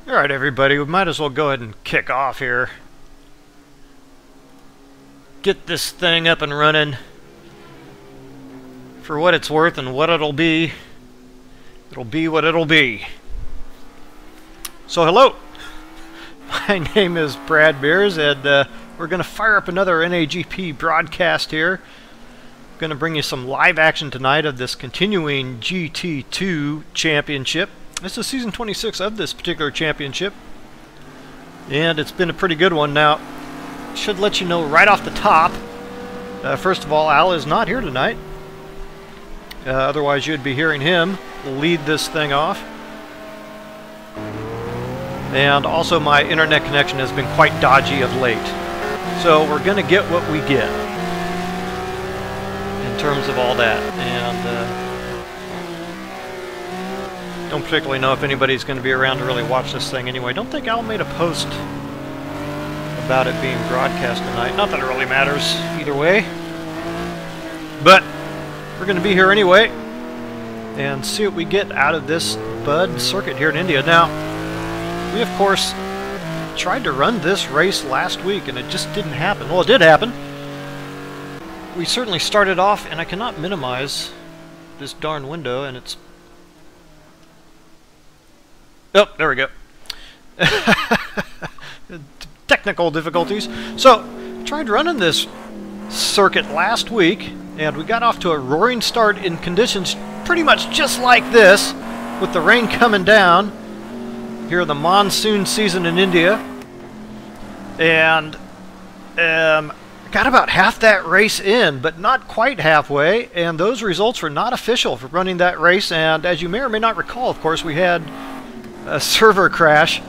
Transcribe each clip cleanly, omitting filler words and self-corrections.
Alright everybody, we might as well go ahead and kick off here. Get this thing up and running. For what it's worth and what it'll be what it'll be. So hello, my name is Brad Beers, and we're going to fire up another NAGP broadcast here. I'm going to bring you some live action tonight of this continuing GT2 championship. This is season 26 of this particular championship, and it's been a pretty good one. Now, should let you know right off the top, first of all, Al is not here tonight. Otherwise you'd be hearing him lead this thing off. And also my internet connection has been quite dodgy of late. So we're going to get what we get in terms of all that. And don't particularly know if anybody's going to be around to really watch this thing anyway. Don't think Al made a post about it being broadcast tonight. Not that it really matters either way. But we're going to be here anyway and see what we get out of this Bud circuit here in India. Now, we of course tried to run this race last week and it just didn't happen. Well, it did happen. We certainly started off, and I cannot minimize this darn window, and it's... Oh, there we go. Technical difficulties. So, tried running this circuit last week, and we got off to a roaring start in conditions pretty much just like this, with the rain coming down here in the monsoon season in India. And got about half that race in, but not quite halfway, and those results were not official for running that race. And as you may or may not recall, of course, we had a server crash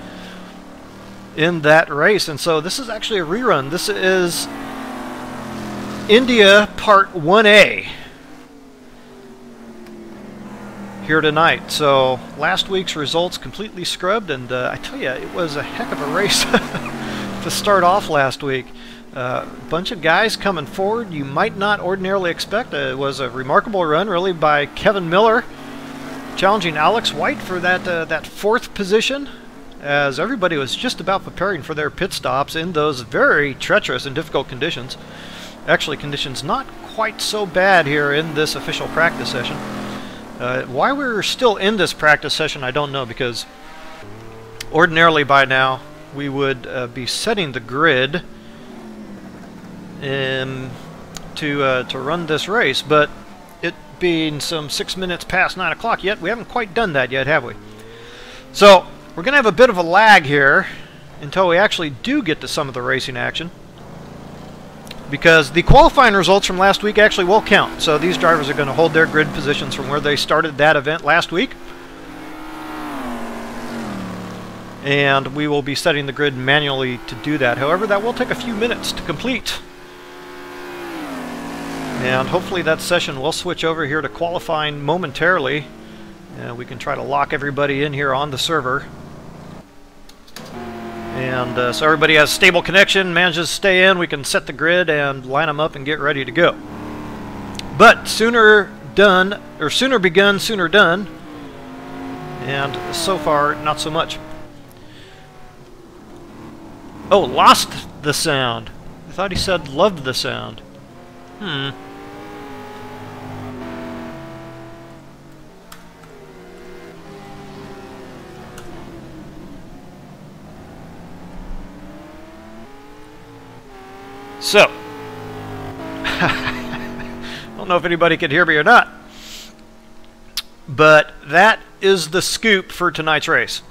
in that race, and so this is actually a rerun. This is India Part 1A here tonight. So last week's results completely scrubbed, and I tell you, it was a heck of a race to start off last week. A bunch of guys coming forward you might not ordinarily expect. It was a remarkable run, really, by Kevin Miller, challenging Alex White for that fourth position, as everybody was just about preparing for their pit stops in those very treacherous and difficult conditions. Actually, conditions not quite so bad here in this official practice session. Why we're still in this practice session, I don't know, because ordinarily by now we would be setting the grid to run this race, but it being some 6 minutes past 9 o'clock yet, we haven't quite done that yet, have we? So we're going to have a bit of a lag here until we actually do get to some of the racing action, because the qualifying results from last week actually will count. So these drivers are going to hold their grid positions from where they started that event last week, and we will be setting the grid manually to do that. However, that will take a few minutes to complete. And hopefully that session will switch over here to qualifying momentarily. We can try to lock everybody in here on the server. And so everybody has stable connection, manages to stay in, we can set the grid and line them up and get ready to go. But sooner done, or sooner begun, sooner done. And so far, not so much. Oh, lost the sound. I thought he said loved the sound. So, I don't know if anybody could hear me or not, but that is the scoop for tonight's race.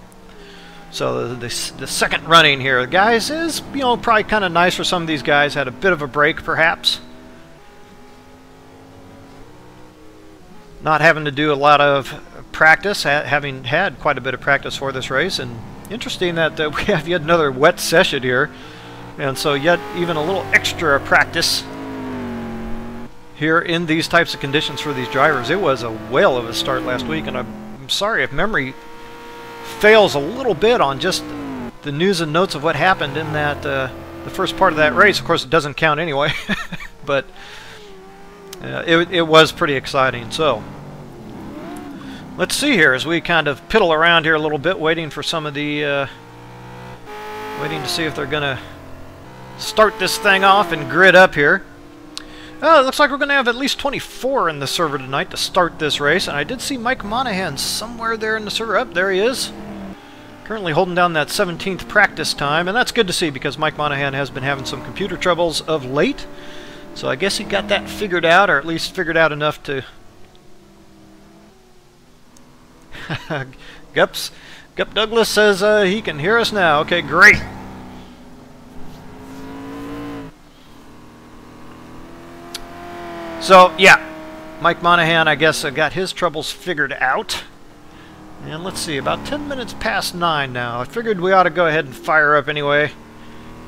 So the second running here, guys, is, you know, probably kind of nice for some of these guys. Had a bit of a break, perhaps. Not having to do a lot of practice, having had quite a bit of practice for this race. And interesting that we have yet another wet session here. And so yet even a little extra practice here in these types of conditions for these drivers. It was a whale of a start last week, and I'm sorry if memory fails a little bit on just the news and notes of what happened in that the first part of that race. Of course, it doesn't count anyway, but it was pretty exciting. So Let's see here as we kind of piddle around here a little bit, waiting for some of the, waiting to see if they're going to start this thing off and grid up here. It looks like we're going to have at least 24 in the server tonight to start this race, and I did see Mike Monahan somewhere there in the server. Up there he is. Currently holding down that 17th practice time, and that's good to see because Mike Monahan has been having some computer troubles of late. So I guess he got that figured out, or at least figured out enough to... Gup Douglas says he can hear us now. Okay, great. So, yeah, Mike Monahan, I guess, got his troubles figured out. And let's see, about 10 minutes past 9 now. I figured we ought to go ahead and fire up anyway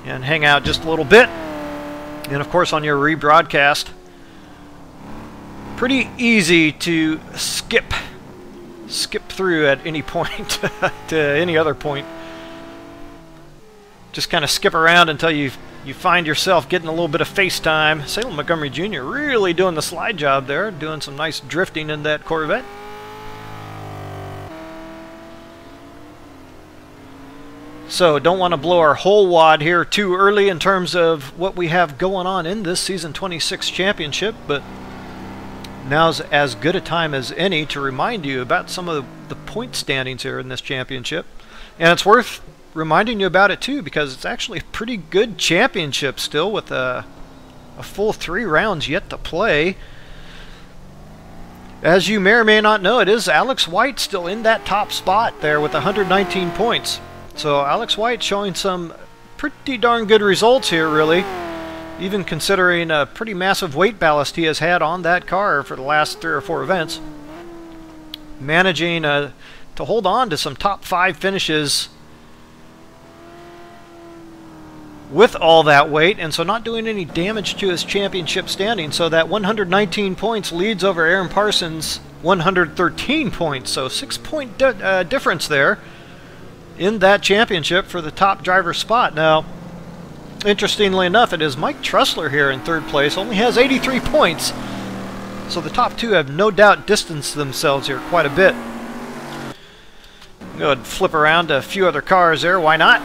and hang out just a little bit. And, of course, on your rebroadcast, pretty easy to skip through at any point to any other point. Just kind of skip around until you find yourself getting a little bit of FaceTime. Salem Montgomery Jr. really doing the slide job there, doing some nice drifting in that Corvette. So don't want to blow our whole wad here too early in terms of what we have going on in this Season 26 championship, but now's as good a time as any to remind you about some of the point standings here in this championship. And it's worth reminding you about it too because it's actually a pretty good championship still with a full 3 rounds yet to play. As you may or may not know, it is Alex White still in that top spot there with 119 points. So Alex White showing some pretty darn good results here, really, even considering a pretty massive weight ballast he has had on that car for the last 3 or 4 events. Managing to hold on to some top 5 finishes with all that weight, and so not doing any damage to his championship standing. So that 119 points leads over Aaron Parsons' 113 points. So 6-point difference there in that championship for the top driver spot. Now, interestingly enough, it is Mike Trussler here in 3rd place, only has 83 points. So the top 2 have no doubt distanced themselves here quite a bit. Go ahead and flip around to a few other cars there, why not?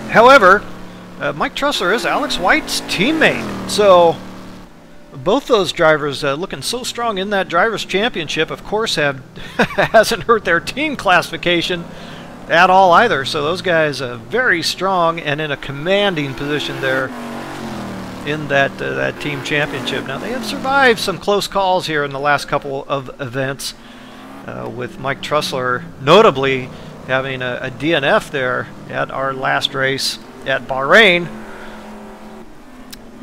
However, Mike Trussler is Alex White's teammate, so both those drivers looking so strong in that Drivers' Championship, of course, hasn't hurt their team classification at all either. So those guys are very strong and in a commanding position there in that team championship. Now they have survived some close calls here in the last couple of events, with Mike Trussler notably having a DNF there at our last race at Bahrain.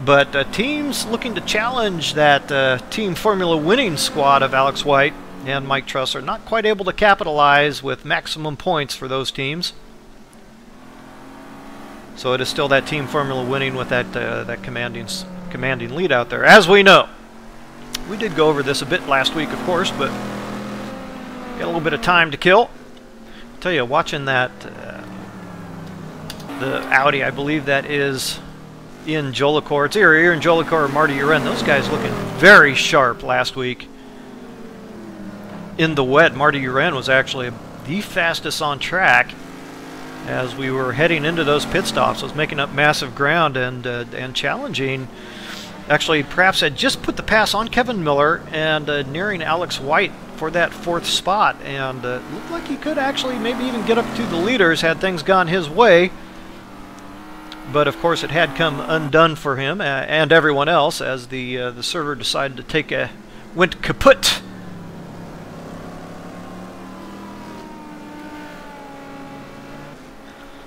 But teams looking to challenge that team formula winning squad of Alex White and Mike Trussler, not quite able to capitalize with maximum points for those teams. So it is still that team formula winning with that commanding lead out there, as we know. We did go over this a bit last week, of course, but got a little bit of time to kill. I'll tell you, watching that the Audi, I believe that is in Jolicoeur. It's either here in Jolicoeur or Marty Uren. Those guys looking very sharp last week. In the wet, Marty Uren was actually the fastest on track as we were heading into those pit stops. Was making up massive ground and challenging. Actually, perhaps had just put the pass on Kevin Miller and nearing Alex White for that 4th spot, and looked like he could actually maybe even get up to the leaders had things gone his way. But of course, it had come undone for him and everyone else as the server decided to went kaput.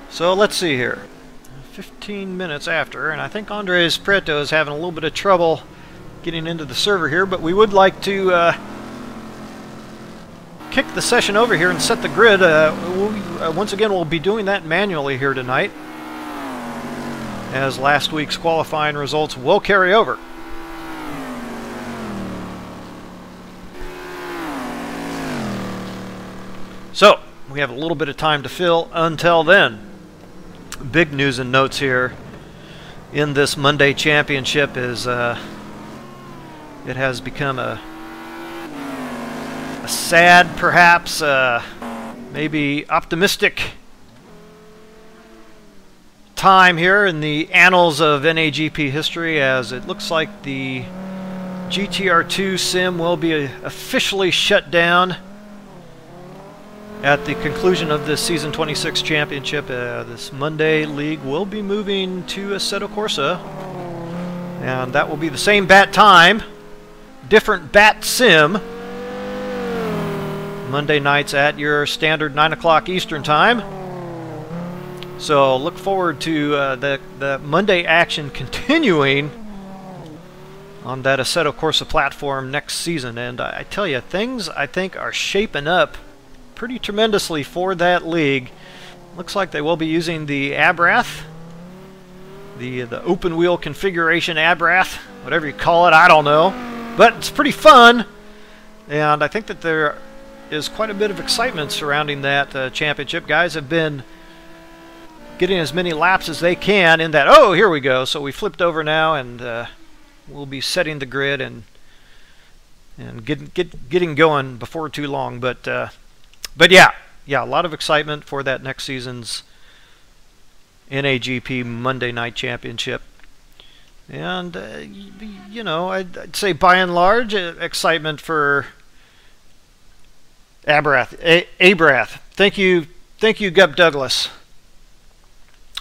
So let's see here. 15 minutes after, and I think Andres Prieto is having a little bit of trouble getting into the server here, but we would like to kick the session over here and set the grid. Once again, we'll be doing that manually here tonight, as last week's qualifying results will carry over. So, we have a little bit of time to fill until then. Big news and notes here in this Monday championship is it has become a a sad, perhaps, maybe optimistic time here in the annals of NAGP history, as it looks like the GTR2 sim will be officially shut down at the conclusion of this Season 26 Championship. This Monday league will be moving to Assetto Corsa, and that will be the same bat time, different bat sim. Monday nights at your standard 9 o'clock Eastern time. So look forward to the Monday action continuing on that Assetto Corsa platform next season. And I tell you, things I think are shaping up pretty tremendously for that league. Looks like they will be using the Abrath, the open wheel configuration Abrath, whatever you call it, I don't know. But it's pretty fun, and I think that there is quite a bit of excitement surrounding that championship. Guys have been getting as many laps as they can in that. Oh, here we go. So we flipped over now, and we'll be setting the grid and getting going before too long. But yeah, a lot of excitement for that next season's NAGP Monday Night Championship. And you know, I'd say by and large, excitement for Abrath. Thank you, Gup Douglas.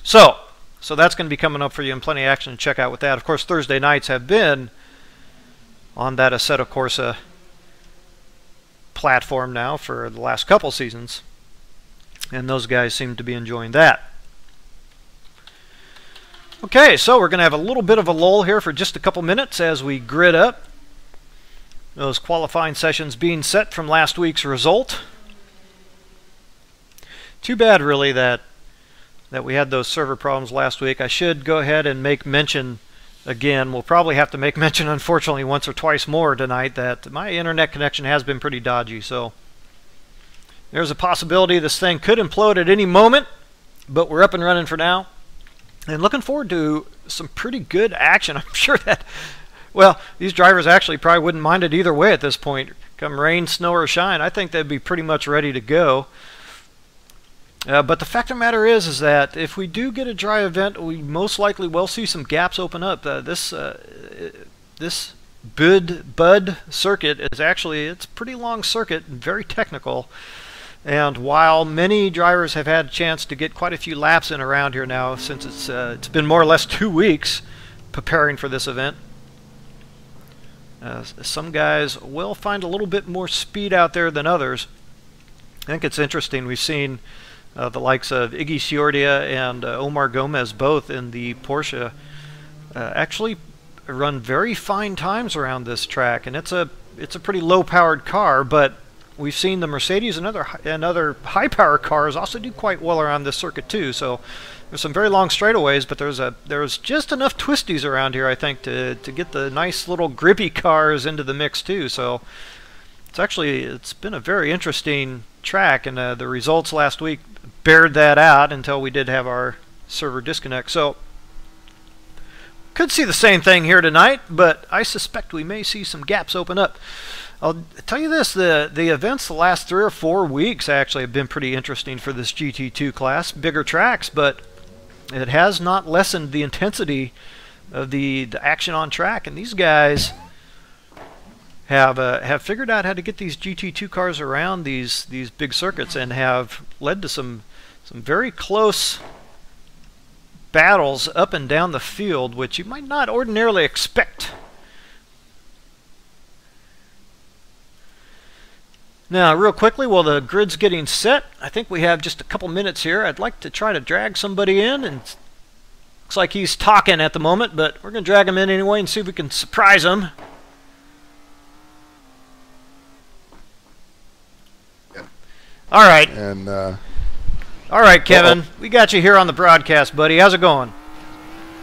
So that's going to be coming up for you, and plenty of action to check out with that. Of course, Thursday nights have been on that Assetto Corsa platform now for the last couple seasons, and those guys seem to be enjoying that. Okay, so we're going to have a little bit of a lull here for just a couple minutes as we grid up those qualifying sessions being set from last week's result. Too bad, really, that we had those server problems last week. I should go ahead and make mention again. We'll probably have to make mention, unfortunately, once or twice more tonight, that my internet connection has been pretty dodgy. So there's a possibility this thing could implode at any moment, but we're up and running for now. And looking forward to some pretty good action. I'm sure that, well, these drivers actually probably wouldn't mind it either way at this point. Come rain, snow, or shine, I think they'd be pretty much ready to go. But the fact of the matter is that if we do get a dry event, we most likely will see some gaps open up. This Bud circuit is actually, it's a pretty long circuit and very technical. And while many drivers have had a chance to get quite a few laps in around here now, since it's been more or less 2 weeks preparing for this event, some guys will find a little bit more speed out there than others. I think it's interesting. We've seen the likes of Iggy Ciordia and Omar Gomez, both in the Porsche, actually run very fine times around this track. And it's a pretty low-powered car, but we've seen the Mercedes and other high-power cars also do quite well around this circuit too. So there's some very long straightaways, but there's just enough twisties around here, I think, to get the nice little grippy cars into the mix too. So it's been a very interesting track, and the results last week bared that out until we did have our server disconnect. So could see the same thing here tonight, but I suspect we may see some gaps open up. I'll tell you this, the events the last 3 or 4 weeks actually have been pretty interesting for this GT2 class. Bigger tracks, but it has not lessened the intensity of the action on track. And these guys have figured out how to get these GT2 cars around these big circuits, and have led to some very close battles up and down the field, which you might not ordinarily expect. Now, real quickly, while the grid's getting set, I think we have just a couple minutes here. I'd like to try to drag somebody in, and looks like he's talking at the moment, but we're going to drag him in anyway and see if we can surprise him. All right. And all right, Kevin. We got you here on the broadcast, buddy. How's it going?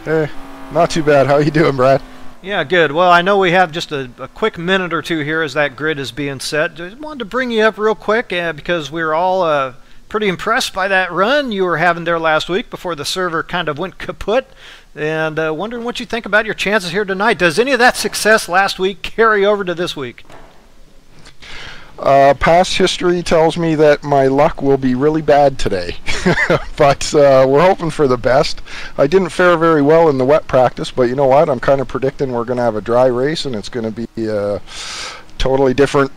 Hey, not too bad. How you doing, Brad? Yeah, good. Well, I know we have just a quick minute or two here as that grid is being set. Just wanted to bring you up real quick because we were all pretty impressed by that run you were having there last week before the server kind of went kaput, and wondering what you think about your chances here tonight. Does any of that success last week carry over to this week? Past history tells me that my luck will be really bad today, but we're hoping for the best. I didn't fare very well in the wet practice, but you know what? I'm kind of predicting we're going to have a dry race, and it's going to be a totally different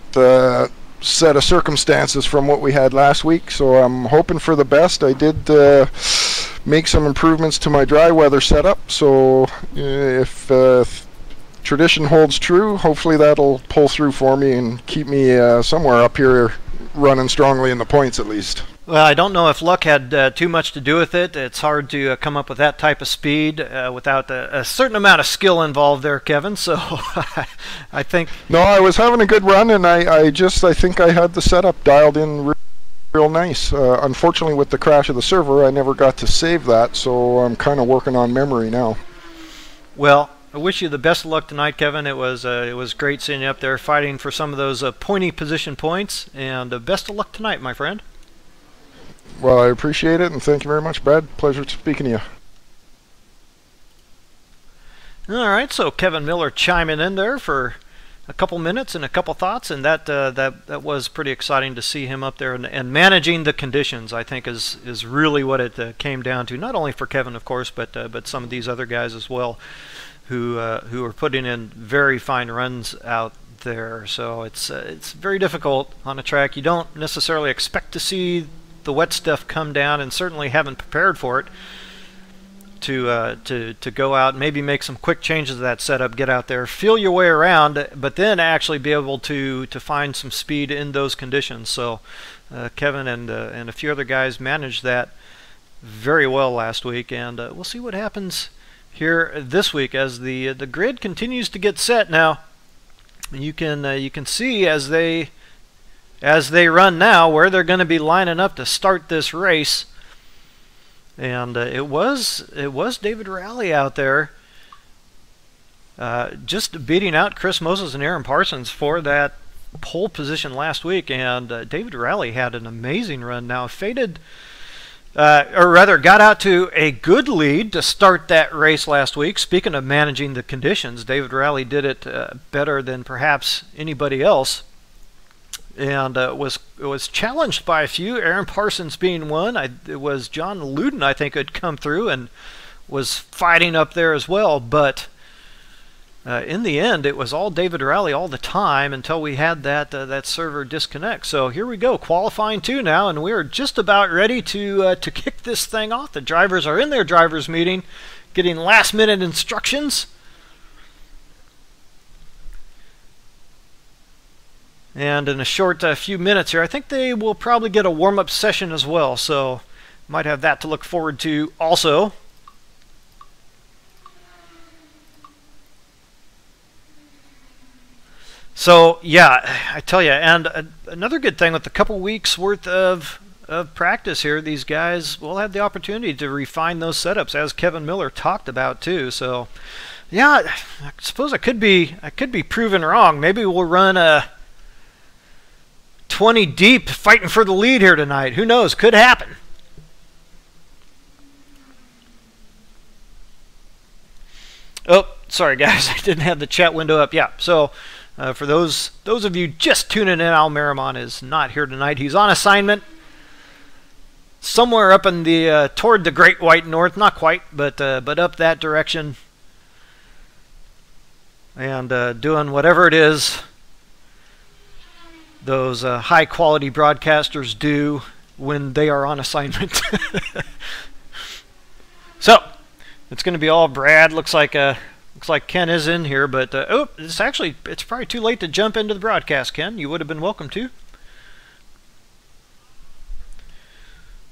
set of circumstances from what we had last week, so I'm hoping for the best. I did make some improvements to my dry weather setup, so if tradition holds true, hopefully that'll pull through for me and keep me somewhere up here running strongly in the points at least. Well, I don't know if luck had too much to do with it. It's hard to come up with that type of speed without a certain amount of skill involved there, Kevin. So I think... No, I was having a good run, and I think I had the setup dialed in real nice. Unfortunately, with the crash of the server, I never got to save that, so I'm kind of working on memory now. Well, I wish you the best of luck tonight, Kevin. It was great seeing you up there fighting for some of those pointy position points, and best of luck tonight, my friend. Well, I appreciate it, and thank you very much, Brad. Pleasure speaking to you. All right, so Kevin Miller chiming in there for a couple minutes and a couple thoughts, and that was pretty exciting to see him up there and managing the conditions. I think is really what it came down to. Not only for Kevin, of course, but some of these other guys as well, who are putting in very fine runs out there. So it's very difficult on a track. You don't necessarily expect to see the wet stuff come down, and certainly haven't prepared for it to go out and maybe make some quick changes to that setup, get out there, feel your way around, but then actually be able to find some speed in those conditions. So Kevin and a few other guys managed that very well last week, and we'll see what happens here this week as the grid continues to get set. Now you can see as they run now where they're going to be lining up to start this race, and it was David Rowley out there just beating out Chris Moses and Aaron Parsons for that pole position last week, and David Rowley had an amazing run. Now faded, or rather got out to a good lead to start that race last week. Speaking of managing the conditions, David Rowley did it better than perhaps anybody else, and was challenged by a few, Aaron Parsons being one. It was John Luden, I think, had come through and was fighting up there as well, but in the end it was all David Rowley all the time until we had that server disconnect. So here we go, qualifying 2 now, and we're just about ready to kick this thing off. The drivers are in their drivers meeting, getting last minute instructions. And in a short few minutes here, I think they will probably get a warm-up session as well, so might have that to look forward to also. So yeah, I tell you, and another good thing with a couple weeks worth of practice here, these guys will have the opportunity to refine those setups, as Kevin Miller talked about too. So yeah, I suppose I could be proven wrong. Maybe we'll run a 20 deep fighting for the lead here tonight. Who knows? Could happen. Oh, sorry guys, I didn't have the chat window up. Yeah, so for those of you just tuning in, Al Merrimon is not here tonight. He's on assignment somewhere up in the toward the Great White North. Not quite, but up that direction, and doing whatever it is those high-quality broadcasters do when they are on assignment. So it's going to be all Brad. Looks like Ken is in here, but oh, it's probably too late to jump into the broadcast, Ken. You would have been welcome to,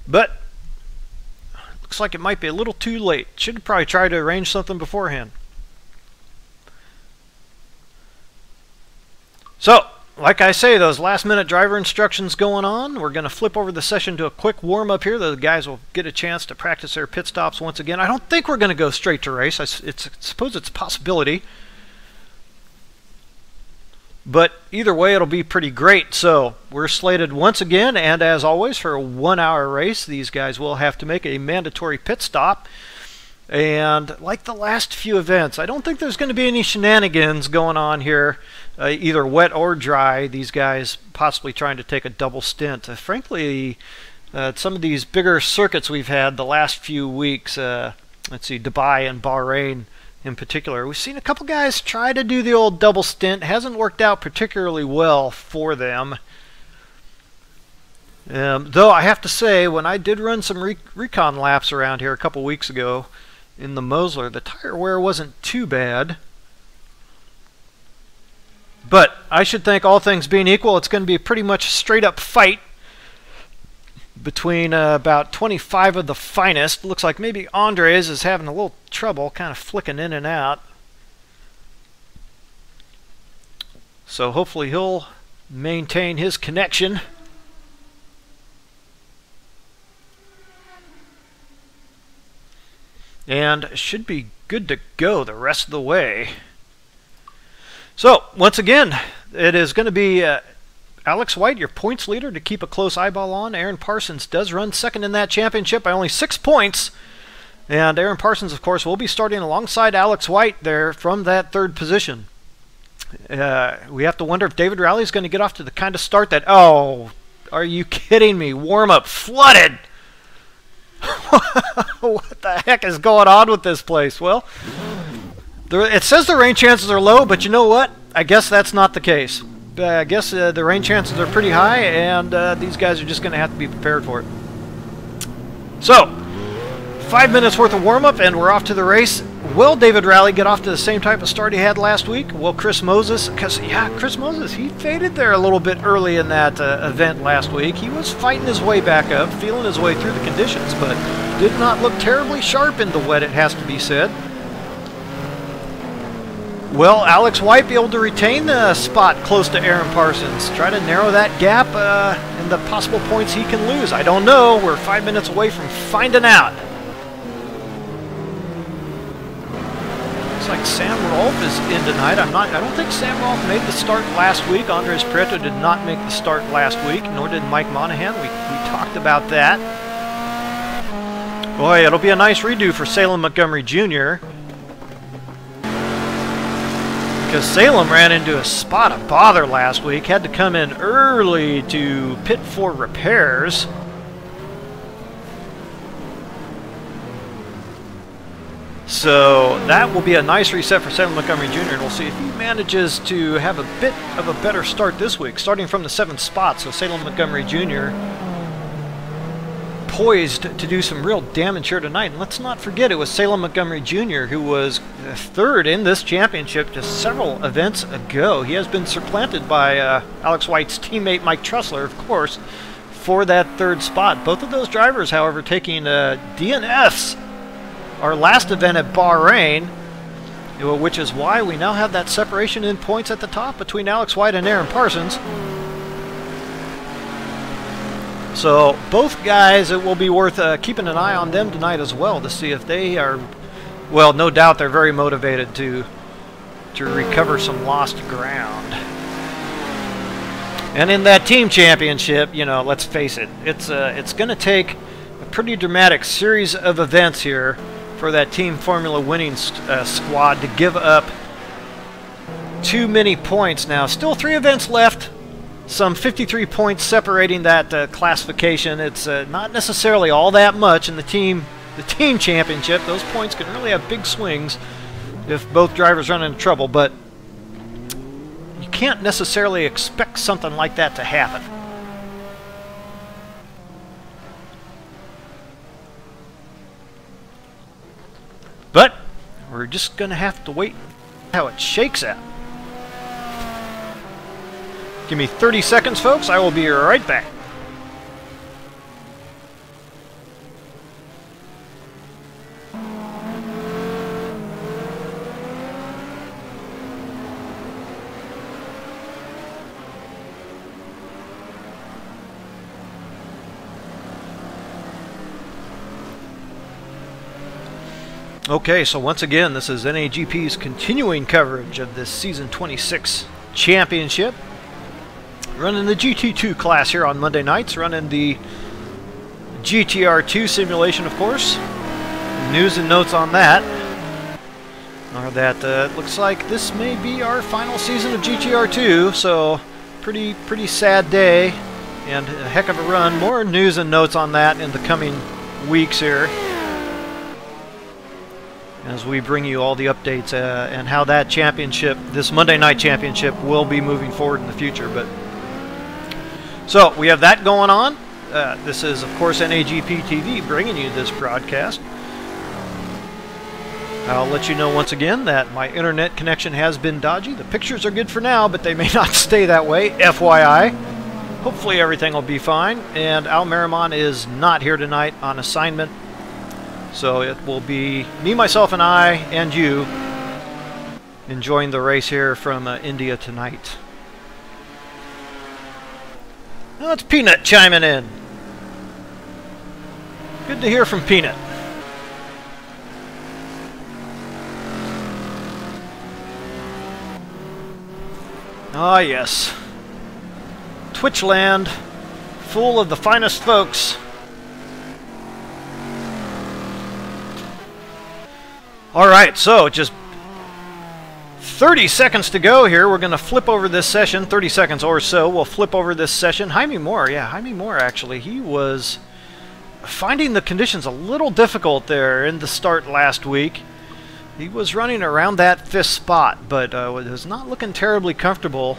but looks like it might be a little too late. Should probably try to arrange something beforehand. So, like I say, those last-minute driver instructions going on. We're going to flip over the session to a quick warm-up here. The guys will get a chance to practice their pit stops once again. I don't think we're going to go straight to race. I suppose it's a possibility. But either way, it'll be pretty great. So we're slated once again, and as always, for a 1-hour race. These guys will have to make a mandatory pit stop. And like the last few events, I don't think there's going to be any shenanigans going on here either wet or dry, these guys possibly trying to take a double stint. Frankly, some of these bigger circuits we've had the last few weeks, let's see, Dubai and Bahrain in particular, we've seen a couple guys try to do the old double stint. Hasn't worked out particularly well for them. Though I have to say, when I did run some recon laps around here a couple weeks ago in the Mosler, the tire wear wasn't too bad. But I should think, all things being equal, it's going to be pretty much a straight-up fight between about 25 of the finest. Looks like maybe Andres is having a little trouble kind of flicking in and out. So hopefully he'll maintain his connection. And should be good to go the rest of the way. So, once again, it is going to be Alex White, your points leader, to keep a close eyeball on. Aaron Parsons does run second in that championship by only 6 points. And Aaron Parsons, of course, will be starting alongside Alex White there from that third position. We have to wonder if David Rowley is going to get off to the kind of start that... Oh, are you kidding me? Warm-up flooded! What the heck is going on with this place? Well, it says the rain chances are low, but you know what? I guess that's not the case. I guess the rain chances are pretty high, and these guys are just going to have to be prepared for it. So, 5 minutes worth of warm-up, and we're off to the race. Will David Rowley get off to the same type of start he had last week? Will Chris Moses? Because, yeah, Chris Moses, he faded there a little bit early in that event last week. He was fighting his way back up, feeling his way through the conditions, but did not look terribly sharp in the wet, it has to be said. Will Alex White be able to retain the spot close to Aaron Parsons? Try to narrow that gap and the possible points he can lose. I don't know. We're 5 minutes away from finding out. Looks like Sam Rolfe is in tonight. I don't think Sam Rolfe made the start last week. Andres Prieto did not make the start last week, nor did Mike Monahan. We talked about that. Boy, it'll be a nice redo for Salem Montgomery Jr. Because Salem ran into a spot of bother last week, had to come in early to pit for repairs. So that will be a nice reset for Salem Montgomery Jr. And we'll see if he manages to have a bit of a better start this week, starting from the 7th spot. So Salem Montgomery Jr. poised to do some real damage here tonight. And let's not forget, it was Salem Montgomery Jr. who was third in this championship just several events ago. He has been supplanted by Alex White's teammate Mike Trussler, of course, for that third spot. Both of those drivers, however, taking DNFs our last event at Bahrain, which is why we now have that separation in points at the top between Alex White and Aaron Parsons. So both guys, it will be worth keeping an eye on them tonight as well to see if they are, well, no doubt they're very motivated to recover some lost ground. And in that team championship, you know, let's face it, it's going to take a pretty dramatic series of events here for that Team Formula winning squad to give up too many points now. Still 3 events left. Some 53 points separating that classification. It's not necessarily all that much in the team championship. Those points can really have big swings if both drivers run into trouble, but you can't necessarily expect something like that to happen. But we're just going to have to wait how it shakes out. Give me 30 seconds, folks. I will be right back. Okay, so once again, this is NAGP's continuing coverage of this Season 26 Championship. Running the GT2 class here on Monday nights, running the GTR2 simulation, of course. News and notes on that. Or that looks like this may be our final season of GTR2, so pretty sad day and a heck of a run. More news and notes on that in the coming weeks here, as we bring you all the updates and how that championship, this Monday night championship, will be moving forward in the future. But so we have that going on. This is, of course, NAGP TV bringing you this broadcast. I'll let you know once again that my internet connection has been dodgy. The pictures are good for now, but they may not stay that way, FYI. Hopefully everything will be fine. And Al Merriman is not here tonight on assignment. So it will be me, myself, and I, and you enjoying the race here from India tonight. Now it's Peanut chiming in. Good to hear from Peanut. Ah, yes. Twitchland, full of the finest folks. Alright, so just 30 seconds to go here. We're going to flip over this session. 30 seconds or so. We'll flip over this session. Jaime Moore, yeah, Jaime Moore actually. He was finding the conditions a little difficult there in the start last week. He was running around that 5th spot, but was not looking terribly comfortable.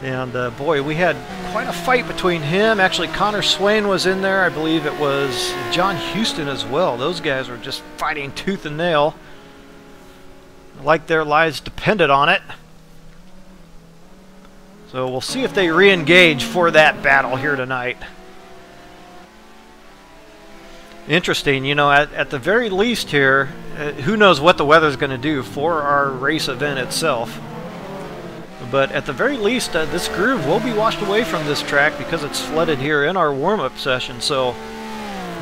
And boy, we had quite a fight between him. Actually, Connor Swain was in there. I believe it was John Houston as well. Those guys were just fighting tooth and nail, like their lives depended on it. So we'll see if they re-engage for that battle here tonight. Interesting, you know, at the very least here, who knows what the weather's going to do for our race event itself. But at the very least, this groove will be washed away from this track because it's flooded here in our warm-up session. So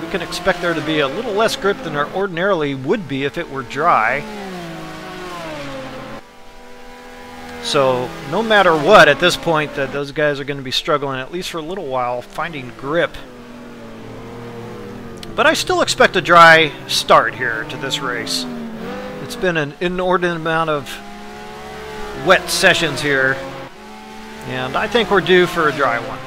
we can expect there to be a little less grip than there ordinarily would be if it were dry. So no matter what, at this point, those guys are going to be struggling, at least for a little while, finding grip. But I still expect a dry start here to this race. It's been an inordinate amount of wet sessions here, and I think we're due for a dry one.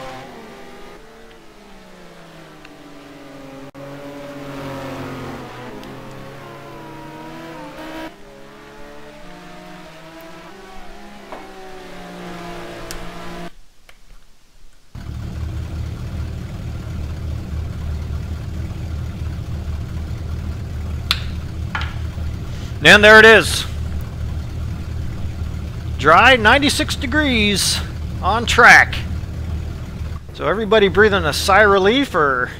And there it is. Dry, 96 degrees on track. So everybody breathing a sigh of relief or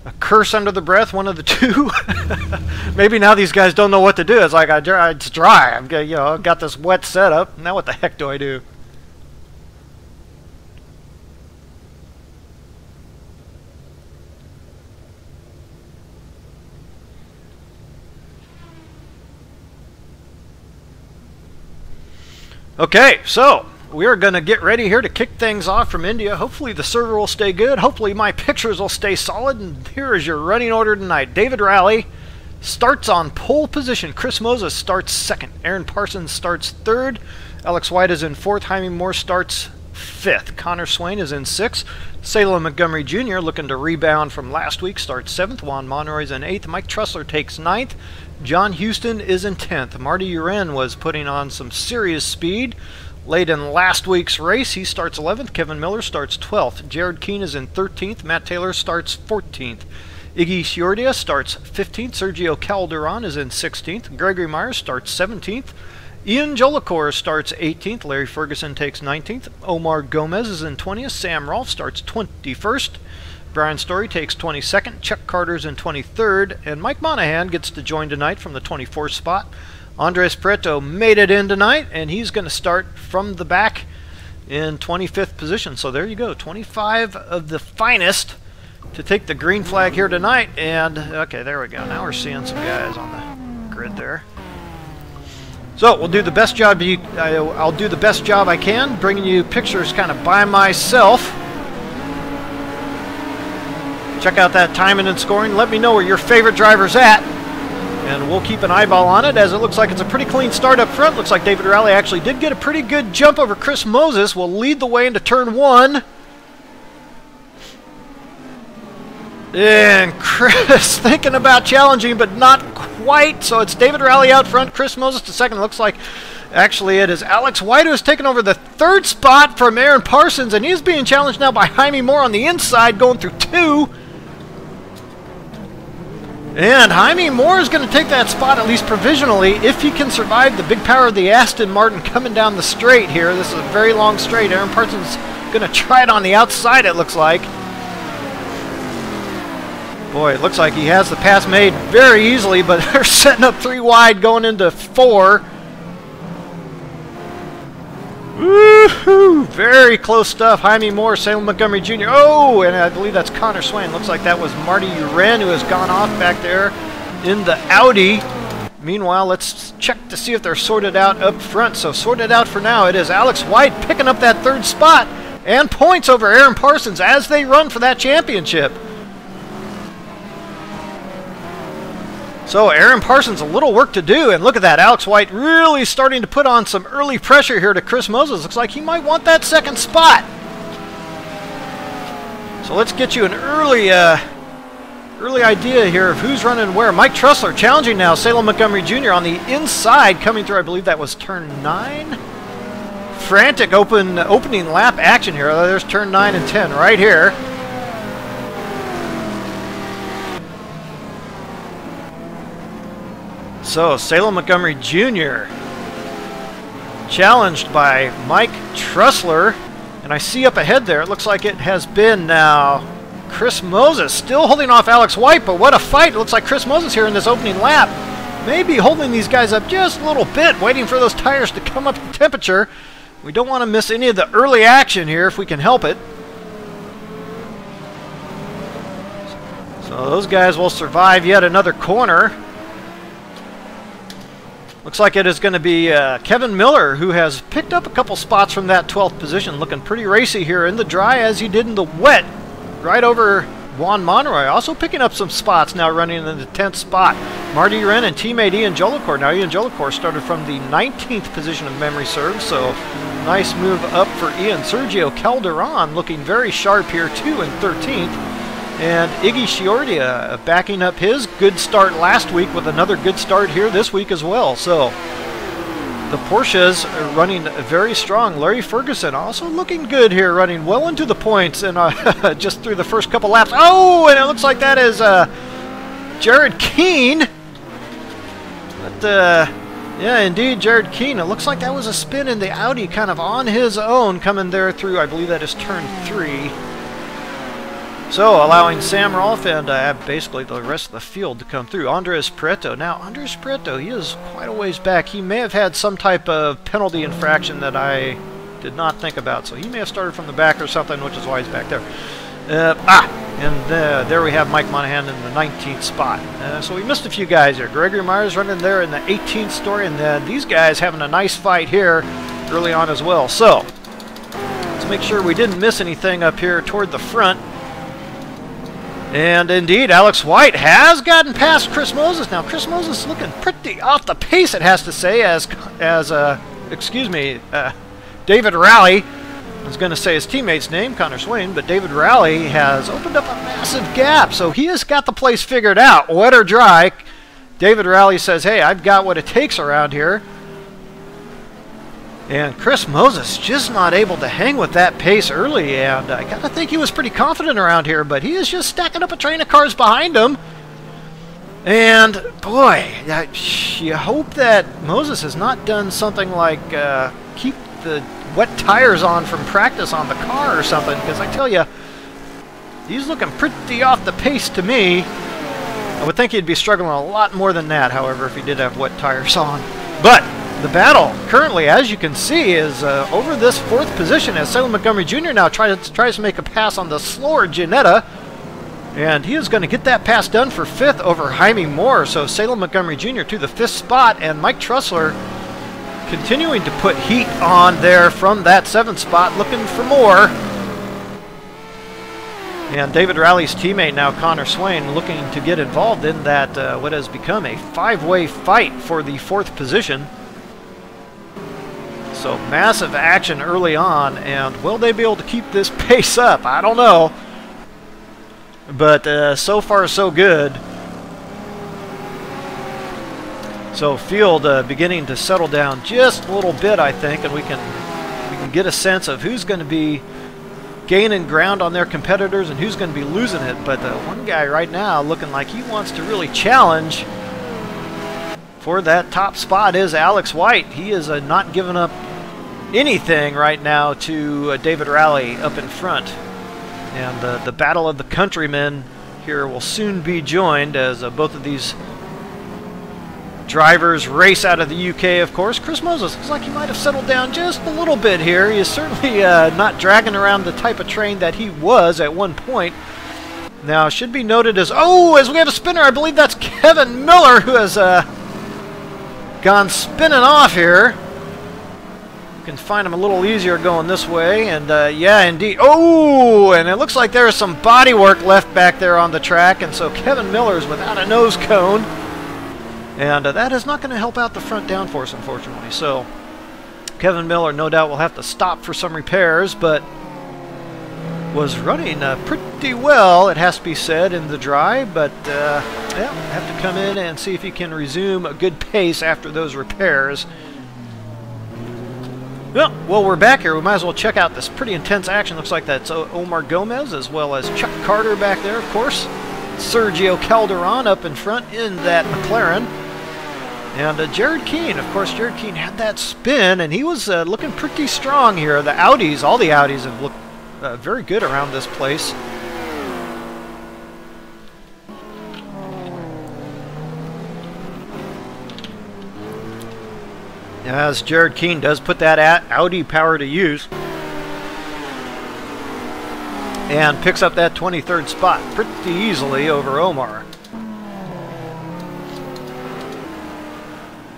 a curse under the breath, one of the two. Maybe now these guys don't know what to do. It's like, it's dry. I've got this wet setup. Now what the heck do I do? Okay, so we're going to get ready here to kick things off from India. Hopefully the server will stay good. Hopefully my pictures will stay solid. And here is your running order tonight. David Rowley starts on pole position. Chris Moses starts 2nd. Aaron Parsons starts 3rd. Alex White is in 4th. Jaime Moore starts 5th. Connor Swain is in 6th. Salem Montgomery Jr. looking to rebound from last week starts 7th. Juan Monroy is in 8th. Mike Trussler takes 9th. John Houston is in 10th. Marty Uren was putting on some serious speed late in last week's race. He starts 11th. Kevin Miller starts 12th. Jared Keene is in 13th. Matt Taylor starts 14th. Iggy Ciordia starts 15th. Sergio Calderon is in 16th. Gregory Myers starts 17th. Ian Jolicoeur starts 18th. Larry Ferguson takes 19th. Omar Gomez is in 20th. Sam Rolfe starts 21st. Brian Story takes 22nd. Chuck Carter's in 23rd. And Mike Monahan gets to join tonight from the 24th spot. Andres Preto made it in tonight, and he's going to start from the back in 25th position. So there you go, 25 of the finest to take the green flag here tonight. And, okay, there we go. Now we're seeing some guys on the grid there. So we'll do the best job. I'll do the best job I can, bringing you pictures kind of by myself. Check out that timing and scoring. Let me know where your favorite driver's at. And we'll keep an eyeball on it, as it looks like it's a pretty clean start up front. Looks like David Rowley actually did get a pretty good jump over Chris Moses. Will lead the way into turn 1. And Chris thinking about challenging, but not quite. So it's David Rowley out front, Chris Moses to second. Looks like actually it is Alex White who has taken over the 3rd spot from Aaron Parsons, and he's being challenged now by Jaime Moore on the inside, going through 2. And Jaime Moore is going to take that spot, at least provisionally, if he can survive the big power of the Aston Martin coming down the straight here. This is a very long straight. Aaron Parsons going to try it on the outside, it looks like. Boy, it looks like he has the pass made very easily, but they're setting up 3 wide going into 4. Woohoo! Very close stuff. Jaime Moore, Salem Montgomery Jr. Oh, and I believe that's Connor Swain. Looks like that was Marty Uren who has gone off back there in the Audi. Meanwhile, let's check to see if they're sorted out up front. So sorted out for now, it is Alex White picking up that 3rd spot and points over Aaron Parsons as they run for that championship. So Aaron Parsons, a little work to do, and look at that, Alex White really starting to put on some early pressure here to Chris Moses. Looks like he might want that 2nd spot. So let's get you an early idea here of who's running where. Mike Trussler challenging now Salem Montgomery Jr. on the inside, coming through, I believe that was turn 9. Frantic opening lap action here. There's turn 9 and 10 right here. So, Salem Montgomery Jr. challenged by Mike Trussler. And I see up ahead there, it looks like it has been now Chris Moses still holding off Alex White, but what a fight. It looks like Chris Moses here in this opening lap maybe holding these guys up just a little bit, waiting for those tires to come up to temperature. We don't want to miss any of the early action here if we can help it. So those guys will survive yet another corner. Looks like it is going to be Kevin Miller, who has picked up a couple spots from that 12th position, looking pretty racy here in the dry as he did in the wet, right over Juan Monroy. Also picking up some spots now, running in the 10th spot. Marty Wren and teammate Ian Jolicoeur. Now Ian Jolicoeur started from the 19th position of memory serves, so nice move up for Ian. Sergio Calderon looking very sharp here too in 13th. And Iggy Chiordia backing up his good start last week with another good start here this week as well. So the Porsches are running very strong. Larry Ferguson also looking good here, running well into the points and just through the first couple laps. Oh, and it looks like that is Jared Keane. But yeah, indeed, Jared Keane. It looks like that was a spin in the Audi kind of on his own coming there through, I believe that is turn 3. So, allowing Sam Rolfe and basically the rest of the field to come through. Andres Prieto. Now, Andres Prieto, he is quite a ways back. He may have had some type of penalty infraction that I did not think about. So, he may have started from the back or something, which is why he's back there. There we have Mike Monahan in the 19th spot. So, we missed a few guys here. Gregory Myers running there in the 18th story, and then these guys having a nice fight here early on as well. So, let's make sure we didn't miss anything up here toward the front. And indeed, Alex White has gotten past Chris Moses. Now, Chris Moses looking pretty off the pace, it has to say, as David Rowley, I was going to say his teammate's name, Connor Swain, but David Rowley has opened up a massive gap. So he has got the place figured out, wet or dry. David Rowley says, hey, I've got what it takes around here. And Chris Moses just not able to hang with that pace early, and I got to think he was pretty confident around here, but he is just stacking up a train of cars behind him. And, boy, you hope that Moses has not done something like keep the wet tires on from practice on the car or something, because I tell you, he's looking pretty off the pace to me. I would think he'd be struggling a lot more than that, however, if he did have wet tires on. But the battle currently, as you can see, is over this 4th position as Salem Montgomery Jr. now tries to make a pass on the slower Ginetta. And he is going to get that pass done for 5th over Jaime Moore. So Salem Montgomery Jr. to the 5th spot, and Mike Trussler continuing to put heat on there from that 7th spot, looking for more. And David Rowley's teammate now, Connor Swain, looking to get involved in that what has become a five-way fight for the 4th position. So massive action early on, and will they be able to keep this pace up? I don't know. But so far so good. So field beginning to settle down just a little bit, I think, and we can get a sense of who's going to be gaining ground on their competitors and who's going to be losing it. But one guy right now looking like he wants to really challenge for that top spot is Alex White. He is not giving up anything right now to David Rowley up in front. And the battle of the countrymen here will soon be joined as both of these drivers race out of the UK, of course. Chris Moses looks like he might have settled down just a little bit here. He is certainly not dragging around the type of train that he was at one point. Now, should be noted as we have a spinner. I believe that's Kevin Miller who has gone spinning off here. You can find him a little easier going this way, and yeah, indeed. Oh, and it looks like there is some body work left back there on the track, and so Kevin Miller's without a nose cone. And that is not going to help out the front downforce, unfortunately. So Kevin Miller, no doubt, will have to stop for some repairs, but was running pretty well, it has to be said, in the dry. But yeah, have to come in and see if he can resume a good pace after those repairs. Well, we're back here. We might as well check out this pretty intense action. Looks like that's Omar Gomez as well as Chuck Carter back there, of course. Sergio Calderon up in front in that McLaren. And Jared Keane, of course, Jared Keane had that spin, and he was looking pretty strong here. The Audis, all the Audis have looked very good around this place. As Jared Keane does put that Audi power to use. And picks up that 23rd spot pretty easily over Omar.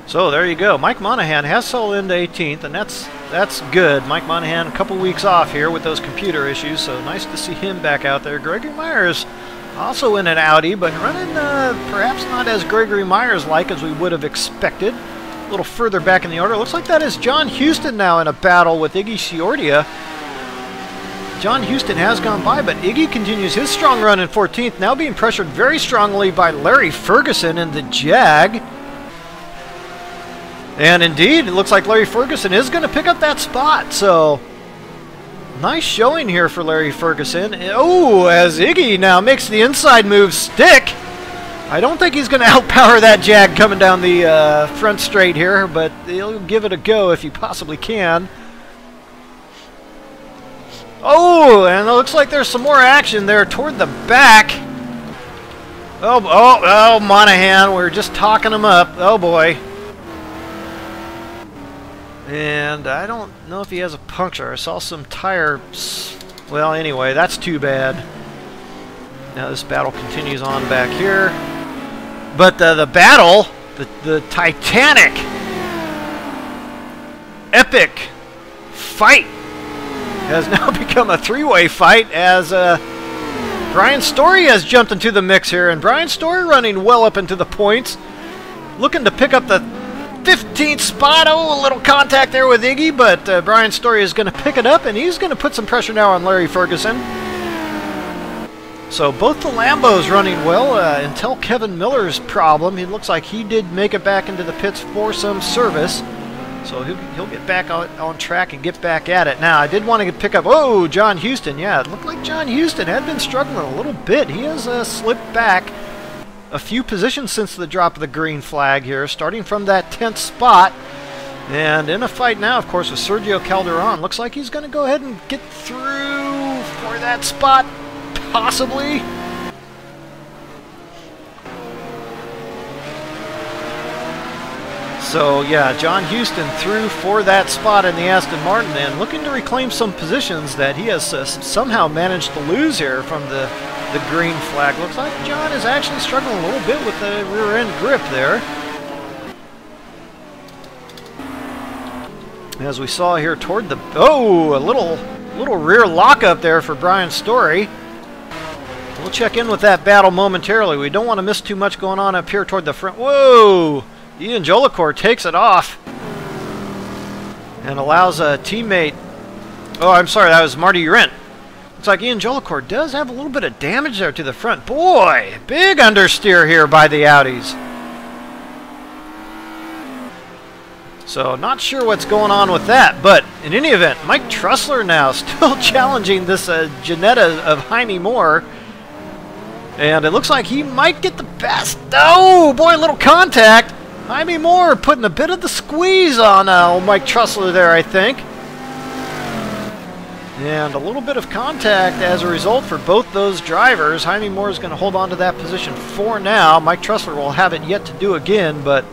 So there you go. Mike Monahan has settled into 18th, and that's good. Mike Monahan a couple weeks off here with those computer issues, so nice to see him back out there. Gregory Myers also in an Audi, but running perhaps not as Gregory Myers-like as we would have expected. A little further back in the order. Looks like that is John Houston now in a battle with Iggy Ciordia. John Houston has gone by, but Iggy continues his strong run in 14th, now being pressured very strongly by Larry Ferguson in the Jag. And indeed, it looks like Larry Ferguson is going to pick up that spot, so nice showing here for Larry Ferguson. Oh, as Iggy now makes the inside move stick. I don't think he's going to outpower that Jag coming down the front straight here, but he'll give it a go if he possibly can. Oh, and it looks like there's some more action there toward the back. Oh, Monahan, we're just talking him up. Oh, boy. And I don't know if he has a puncture. I saw some tire... Well, anyway, that's too bad. Now this battle continues on back here. But the battle, the titanic, epic fight has now become a three-way fight as Brian Story has jumped into the mix here. And Brian Story running well up into the points. Looking to pick up the 15th spot. Oh, a little contact there with Iggy, but Brian Story is going to pick it up, and he's going to put some pressure now on Larry Ferguson. So both the Lambos running well until Kevin Miller's problem. It looks like he did make it back into the pits for some service. So he'll get back on track and get back at it. Now, I did want to pick up... Oh, John Houston. Yeah, it looked like John Houston had been struggling a little bit. He has slipped back a few positions since the drop of the green flag here, starting from that 10th spot. And in a fight now, of course, with Sergio Calderon. Looks like he's going to go ahead and get through for that spot, possibly. So, yeah, John Houston through for that spot in the Aston Martin and looking to reclaim some positions that he has somehow managed to lose here from the green flag. Looks like John is actually struggling a little bit with the rear end grip there. As we saw here toward the... Oh, a little rear lockup there for Brian Story. We'll check in with that battle momentarily. We don't want to miss too much going on up here toward the front. Whoa! Ian Jolicoeur takes it off and allows a teammate... Oh, I'm sorry, that was Marty Urent. Looks like Ian Jolicoeur does have a little bit of damage there to the front. Boy, big understeer here by the Audis. So, not sure what's going on with that, but in any event, Mike Trussler now still challenging this Ginetta of Jaime Moore. And it looks like he might get the best. Oh, boy, little contact. Jaime Moore putting a bit of the squeeze on Mike Trussler there, I think. And a little bit of contact as a result for both those drivers. Jaime Moore is going to hold on to that position for now. Mike Trussler will have it yet to do again, but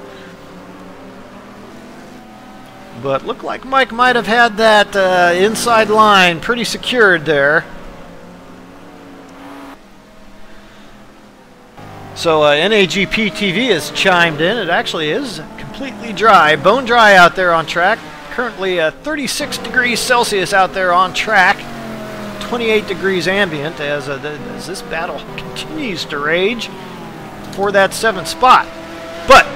looked like Mike might have had that inside line pretty secured there. So NAGP TV has chimed in. It actually is completely dry, bone dry out there on track. Currently 36 degrees Celsius out there on track, 28 degrees ambient as this battle continues to rage for that 7th spot. But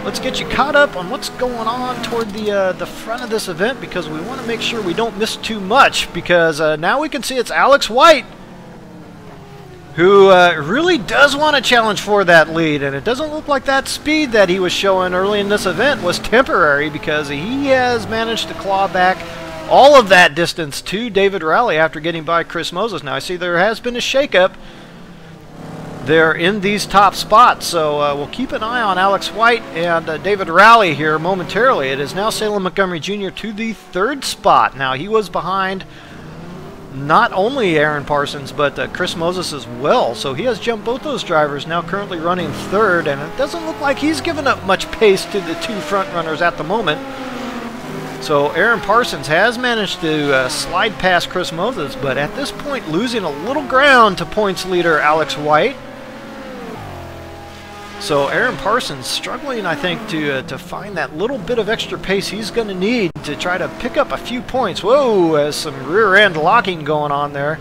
let's get you caught up on what's going on toward the front of this event, because we want to make sure we don't miss too much, because now we can see it's Alex White who really does want to challenge for that lead, and it doesn't look like that speed that he was showing early in this event was temporary, because he has managed to claw back all of that distance to David Rowley after getting by Chris Moses. Now I see there has been a shakeup there in these top spots, so we'll keep an eye on Alex White and David Rowley here momentarily. It is now Salem Montgomery Jr. to the 3rd spot. Now he was behind not only Aaron Parsons, but Chris Moses as well. So he has jumped both those drivers, now currently running 3rd, and it doesn't look like he's given up much pace to the 2 front runners at the moment. So Aaron Parsons has managed to slide past Chris Moses, but at this point losing a little ground to points leader Alex White. So Aaron Parsons struggling, I think, to find that little bit of extra pace he's going to need to try to pick up a few points. Whoa, as some rear end locking going on there.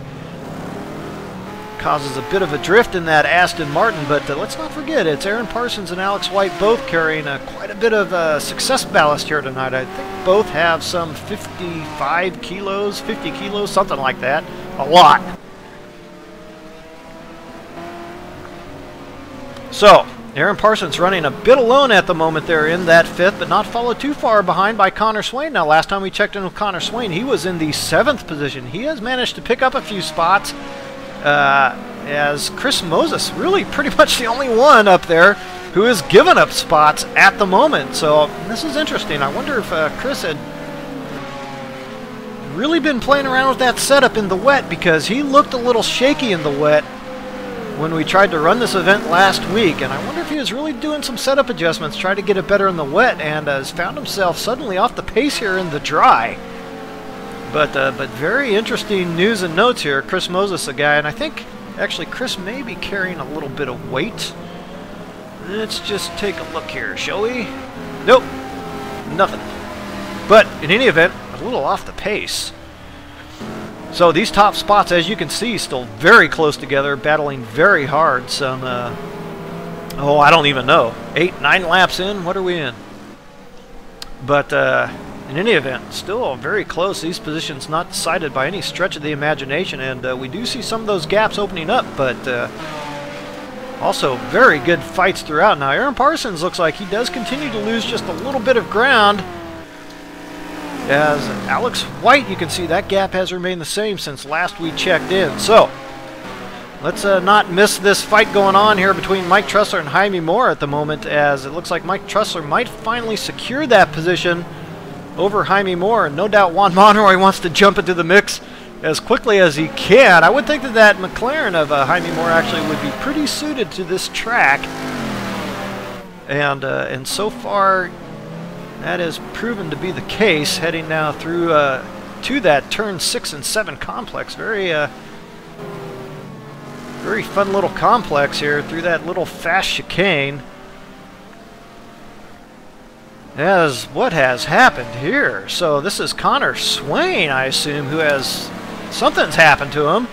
Causes a bit of a drift in that Aston Martin, but let's not forget, it's Aaron Parsons and Alex White both carrying quite a bit of success ballast here tonight. I think both have some 55 kilos, 50 kilos, something like that. A lot. So Aaron Parsons running a bit alone at the moment there in that 5th, but not followed too far behind by Connor Swain. Now, last time we checked in with Connor Swain, he was in the 7th position. He has managed to pick up a few spots, as Chris Moses, really pretty much the only one up there who has given up spots at the moment. So this is interesting. I wonder if Chris had really been playing around with that setup in the wet, because he looked a little shaky in the wet when we tried to run this event last week, and I wonder if he was really doing some setup adjustments, trying to get it better in the wet, and has found himself suddenly off the pace here in the dry. But very interesting news and notes here. Chris Moses, a guy, and I think actually Chris may be carrying a little bit of weight. Let's just take a look here, shall we? Nope, nothing. But in any event, a little off the pace. So these top spots, as you can see, still very close together, battling very hard. Some, oh, I don't even know, 8, 9 laps in? What are we in? But in any event, still very close. These positions not decided by any stretch of the imagination, and we do see some of those gaps opening up, but also very good fights throughout. Now, Aaron Parsons looks like he does continue to lose just a little bit of ground. As Alex White, you can see that gap has remained the same since last we checked in. So let's not miss this fight going on here between Mike Trussler and Jaime Moore at the moment, as it looks like Mike Trussler might finally secure that position over Jaime Moore. And no doubt Juan Monroy wants to jump into the mix as quickly as he can. I would think that that McLaren of Jaime Moore actually would be pretty suited to this track. And so far, that has proven to be the case, heading now through to that turn 6 and 7 complex. Very fun little complex here through that little fast chicane. As what has happened here? So this is Connor Swain, I assume, who has something's happened to him.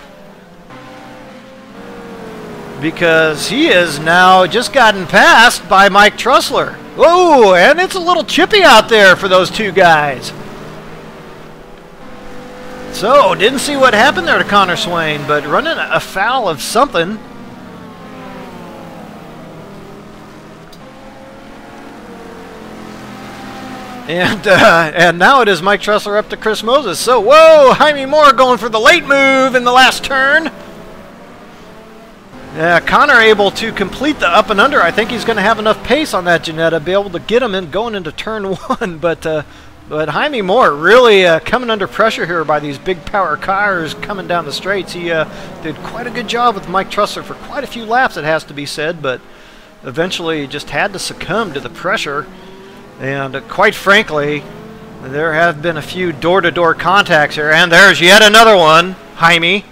because he is now just gotten passed by Mike Trussler. Whoa, and it's a little chippy out there for those two guys. So, didn't see what happened there to Connor Swain, but running afoul of something. And now it is Mike Trussler up to Chris Moses. So, whoa, Jaime Moore going for the late move in the last turn. Yeah, Connor able to complete the up and under. I think he's going to have enough pace on that Ginetta, be able to get him in going into turn one. But Jaime Moore really coming under pressure here by these big power cars coming down the straights. He did quite a good job with Mike Trussler for quite a few laps, it has to be said, but eventually just had to succumb to the pressure. And quite frankly, there have been a few door-to-door contacts here, and there's yet another one, Jaime.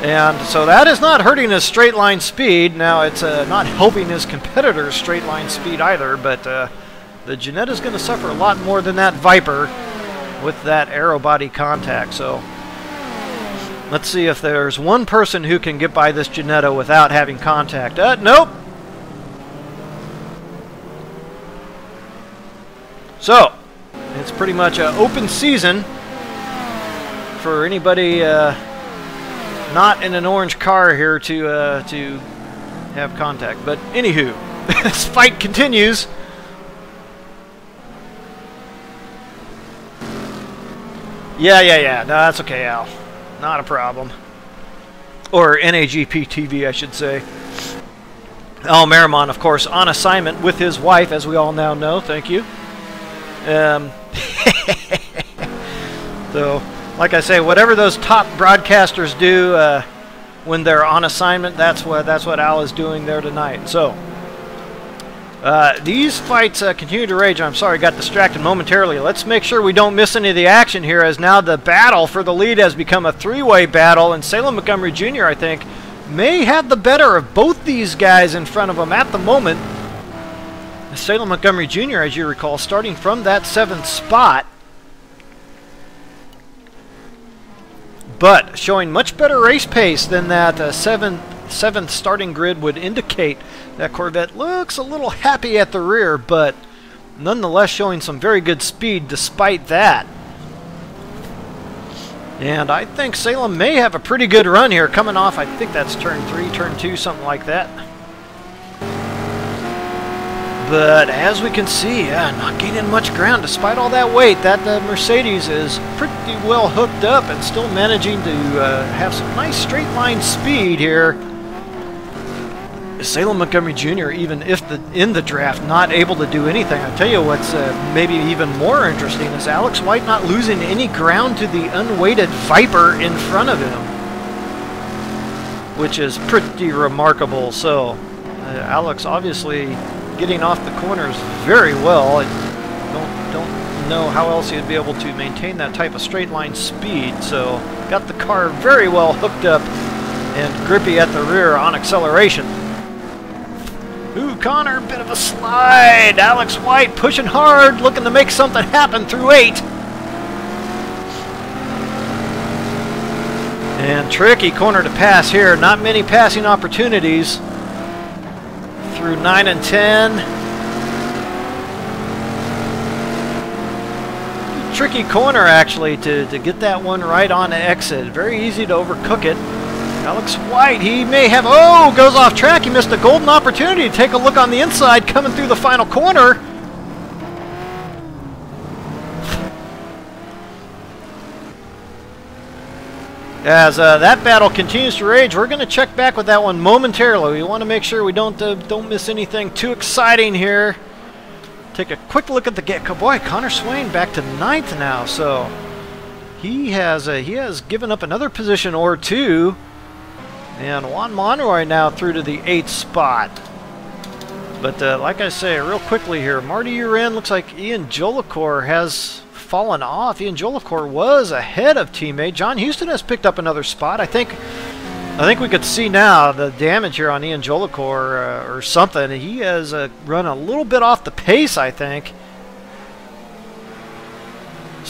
And so that is not hurting his straight line speed. Now it's not helping his competitor's straight line speed either, but the Ginetta's going to suffer a lot more than that Viper with that aero body contact. So let's see if there's one person who can get by this Ginetta without having contact. Nope. So it's pretty much an open season for anybody not in an orange car here to have contact. But anywho, this fight continues. Yeah. No, that's okay, Al. Not a problem. Or NAGP TV, I should say. Al Merrimon, of course, on assignment with his wife, as we all now know. Thank you. So, like I say, whatever those top broadcasters do when they're on assignment, that's what Al is doing there tonight. So, these fights continue to rage. I'm sorry, got distracted momentarily. Let's make sure we don't miss any of the action here, as now the battle for the lead has become a three-way battle, and Salem Montgomery Jr., I think, may have the better of both these guys in front of him at the moment. Salem Montgomery Jr., as you recall, starting from that 7th spot, but showing much better race pace than that 7th starting grid would indicate. That Corvette looks a little happy at the rear, but nonetheless showing some very good speed despite that. And I think Salem may have a pretty good run here coming off, I think that's turn 3, turn 2, something like that. But as we can see, not gaining much ground despite all that weight. That Mercedes is pretty well hooked up and still managing to have some nice straight line speed here. Salem Montgomery Jr., even if in the draft, not able to do anything. I tell you what's maybe even more interesting is Alex White not losing any ground to the unweighted Viper in front of him, which is pretty remarkable. So Alex obviously getting off the corners very well. I don't know how else he'd be able to maintain that type of straight line speed. So got the car very well hooked up and grippy at the rear on acceleration. Ooh, Connor, bit of a slide. Alex White pushing hard, looking to make something happen through 8. And tricky corner to pass here. Not many passing opportunities through 9 and 10. Tricky corner, actually, to get that one right on the exit. Very easy to overcook it. Alex White, he may have, oh, goes off track. He missed a golden opportunity to take a look on the inside coming through the final corner. As that battle continues to rage, we're going to check back with that one momentarily. We want to make sure we don't miss anything too exciting here. Take a quick look at the get-go. Boy, Connor Swain back to 9th now, so he has given up another position or two. And Juan Monroy now through to the 8th spot. But like I say, real quickly here, Marty Uran, looks like Ian Jolicoeur has fallen off. Ian Jolicoeur was ahead of teammate. John Houston has picked up another spot. I think we could see now the damage here on Ian Jolicoeur or something. He has run a little bit off the pace, I think.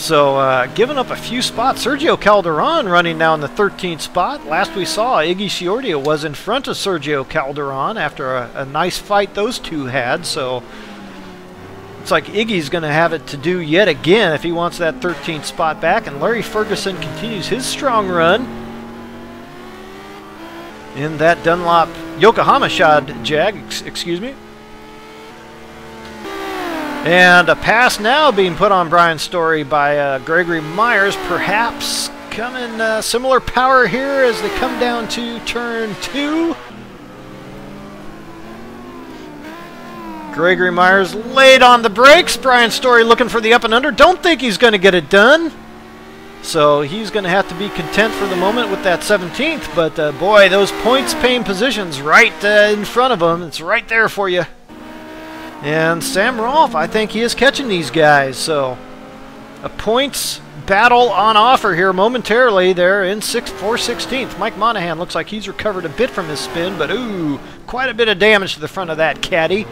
So giving up a few spots. Sergio Calderon running now in the 13th spot. Last we saw, Iggy Ciordia was in front of Sergio Calderon after a nice fight those two had. So it's like Iggy's going to have it to do yet again if he wants that 13th spot back. And Larry Ferguson continues his strong run in that Dunlop Yokohama shod Jag, excuse me. And a pass now being put on Brian's Story by Gregory Myers, perhaps coming similar power here as they come down to turn 2. Gregory Myers laid on the brakes. Brian Story looking for the up and under. Don't think he's going to get it done. So he's going to have to be content for the moment with that 17th. But boy, those points paying positions right in front of him. It's right there for you. And Sam Rolfe, I think he is catching these guys. So a points battle on offer here momentarily there in 4/16. Mike Monahan looks like he's recovered a bit from his spin, but ooh, quite a bit of damage to the front of that caddy.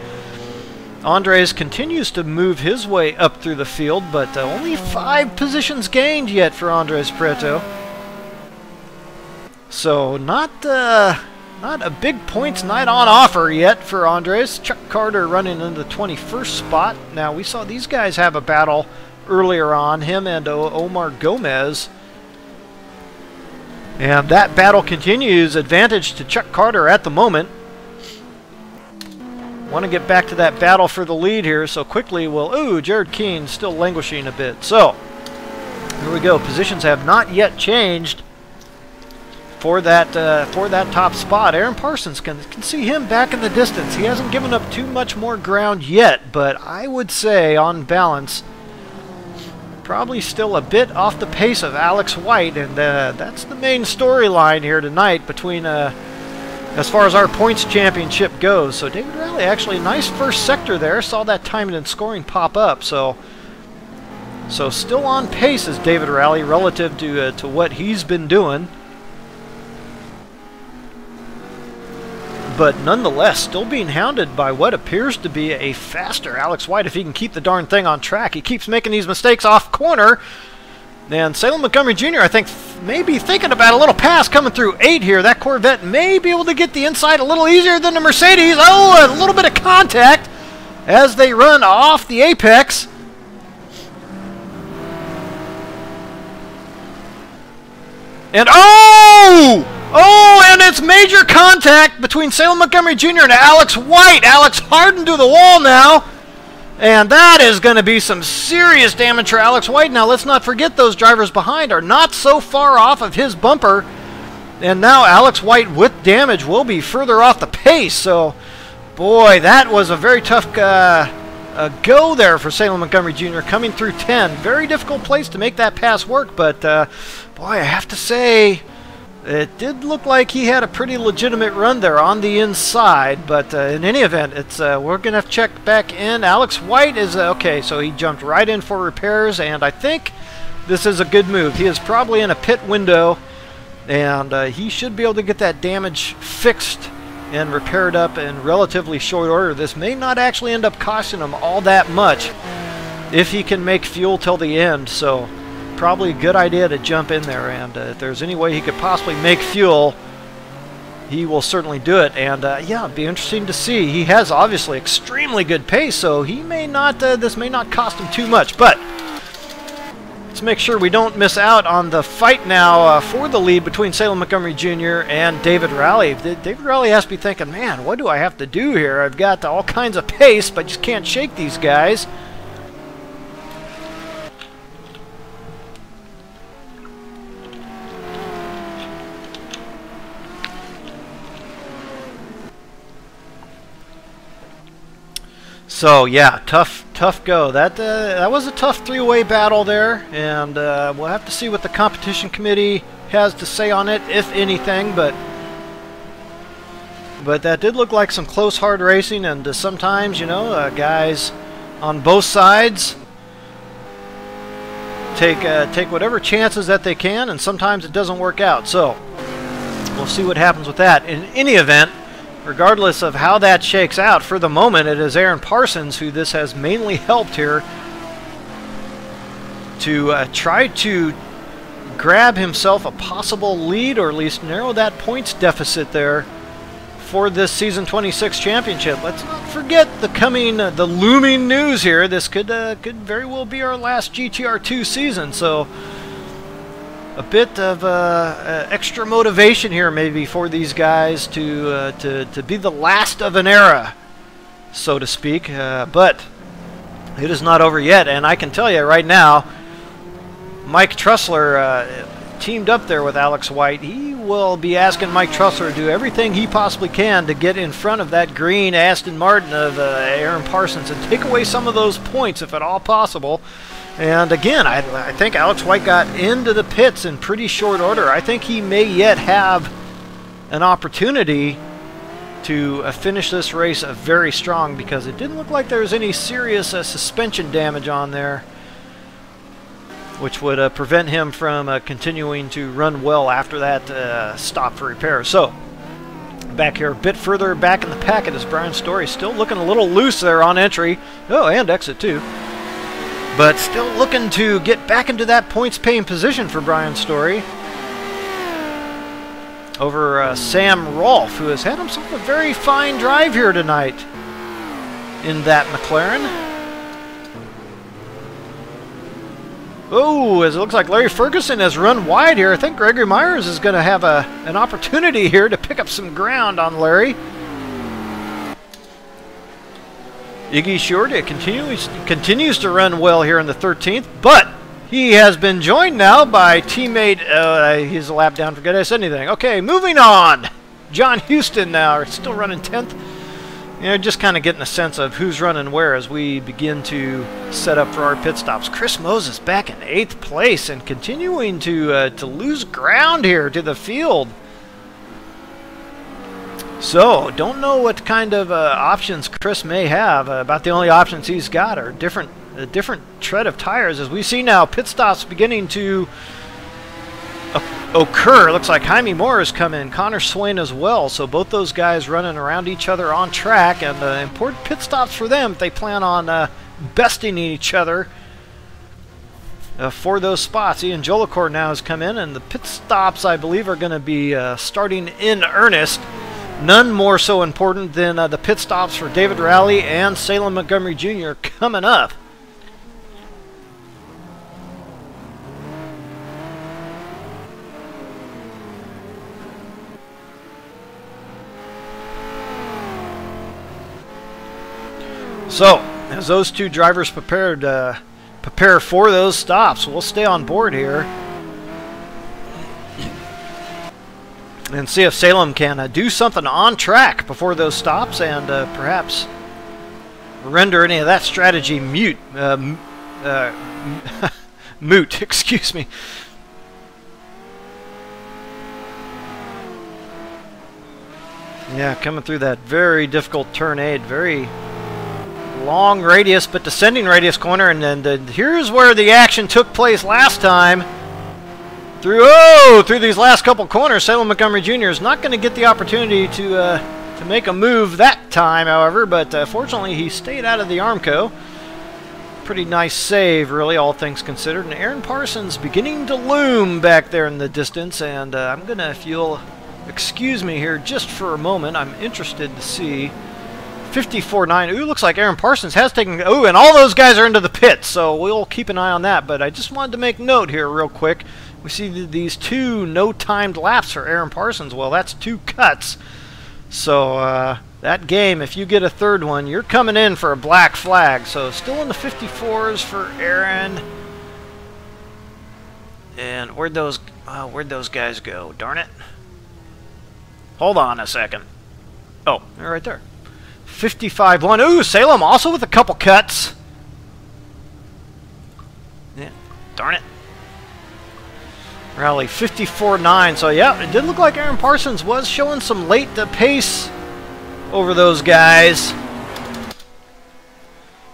Andres continues to move his way up through the field, but only 5 positions gained yet for Andres Prieto. So not a big points night on offer yet for Andres. Chuck Carter running in the 21st spot. Now, we saw these guys have a battle earlier on, him and Omar Gomez. And that battle continues. Advantage to Chuck Carter at the moment. Want to get back to that battle for the lead here, so quickly we'll... Ooh, Jared Keane still languishing a bit. So, here we go. Positions have not yet changed for that top spot. Aaron Parsons can see him back in the distance. He hasn't given up too much more ground yet, but I would say, on balance, probably still a bit off the pace of Alex White, and that's the main storyline here tonight between... as far as our points championship goes. So David Rowley, actually a nice first sector there. Saw that timing and scoring pop up. So still on pace is David Rowley relative to what he's been doing. But nonetheless, still being hounded by what appears to be a faster Alex White if he can keep the darn thing on track. He keeps making these mistakes off corner. And Salem Montgomery Jr., I think, may be thinking about a little pass coming through 8 here. That Corvette may be able to get the inside a little easier than the Mercedes. Oh, a little bit of contact as they run off the apex. And oh! Oh, and it's major contact between Salem Montgomery Jr. and Alex White. Alex hardened to the wall now. And that is going to be some serious damage for Alex White. Now, let's not forget those drivers behind are not so far off of his bumper. And now Alex White with damage will be further off the pace. So, boy, that was a very tough go there for Salem Montgomery Jr. coming through 10. Very difficult place to make that pass work. But, boy, I have to say... it did look like he had a pretty legitimate run there on the inside, but in any event, it's we're going to have to check back in. Alex White is, okay, so he jumped right in for repairs, and I think this is a good move. He is probably in a pit window, and he should be able to get that damage fixed and repaired up in relatively short order. This may not actually end up costing him all that much if he can make fuel till the end, so... probably a good idea to jump in there, and if there's any way he could possibly make fuel, he will certainly do it. And yeah, it'd be interesting to see. He has obviously extremely good pace, so he may not. This may not cost him too much. But let's make sure we don't miss out on the fight now for the lead between Salem Montgomery Jr. and David Rowley. David Rowley has to be thinking, man, what do I have to do here? I've got all kinds of pace, but just can't shake these guys. So yeah, tough go. That was a tough three-way battle there, and we'll have to see what the competition committee has to say on it, if anything. But that did look like some close, hard racing, and sometimes, you know, guys on both sides take whatever chances that they can, and sometimes it doesn't work out. So we'll see what happens with that. In any event, regardless of how that shakes out, for the moment it is Aaron Parsons who this has mainly helped here. to try to grab himself a possible lead, or at least narrow that points deficit there for this season 26 championship. Let's not forget the looming news here. This could very well be our last GTR2 season, so a bit of extra motivation here maybe for these guys to be the last of an era, so to speak. But it is not over yet, and I can tell you right now, Mike Trussler teamed up there with Alex White. He will be asking Mike Trussler to do everything he possibly can to get in front of that green Aston Martin of Aaron Parsons and take away some of those points if at all possible. And again, I think Alex White got into the pits in pretty short order. I think he may yet have an opportunity to finish this race very strong, because it didn't look like there was any serious suspension damage on there, which would prevent him from continuing to run well after that stop for repair. So, back here, a bit further back in the packet is Brian Story, still looking a little loose there on entry. Oh, and exit too. But still looking to get back into that points-paying position for Brian Story over Sam Rolfe, who has had himself a very fine drive here tonight in that McLaren. Oh, as it looks like Larry Ferguson has run wide here. I think Gregory Myers is going to have an opportunity here to pick up some ground on Larry. Iggy Shorty continues to run well here in the 13th, but he has been joined now by teammate, he's a lap down, forget I said anything. Okay, moving on. John Houston now, still running 10th. You know, just kind of getting a sense of who's running where as we begin to set up for our pit stops. Chris Moses back in 8th place and continuing to lose ground here to the field. So, don't know what kind of options Chris may have. About the only options he's got are a different tread of tires. As we see now, pit stops beginning to occur. Looks like Jaime Moore has come in, Connor Swain as well. So both those guys running around each other on track, and important pit stops for them if they plan on besting each other for those spots. Ian Jolicoeur now has come in, and the pit stops, I believe, are going to be starting in earnest. None more so important than the pit stops for David Rowley and Salem Montgomery Jr. coming up. So, as those two drivers prepare for those stops, we'll stay on board here and see if Salem can do something on track before those stops, and perhaps render any of that strategy moot. Excuse me. Yeah, coming through that very difficult turn 8, very long radius but descending radius corner, and then here's where the action took place last time. Through these last couple corners, Salem Montgomery Jr. is not going to get the opportunity to make a move that time, however, but fortunately he stayed out of the Armco. Pretty nice save, really, all things considered. And Aaron Parsons beginning to loom back there in the distance, and I'm going to, if you'll excuse me here just for a moment, I'm interested to see 54.9. Ooh, looks like Aaron Parsons has taken... Ooh, and all those guys are into the pits, so we'll keep an eye on that. But I just wanted to make note here real quick. We see these two no-timed laps for Aaron Parsons. Well, that's 2 cuts. So that game, if you get a third one, you're coming in for a black flag. So still in the 54s for Aaron. And where'd those guys go? Darn it. Hold on a second. Oh, they're right there. 55.1. Ooh, Salem also with a couple cuts. Yeah, darn it. Rally 54.9. So yeah, it did look like Aaron Parsons was showing some late pace over those guys.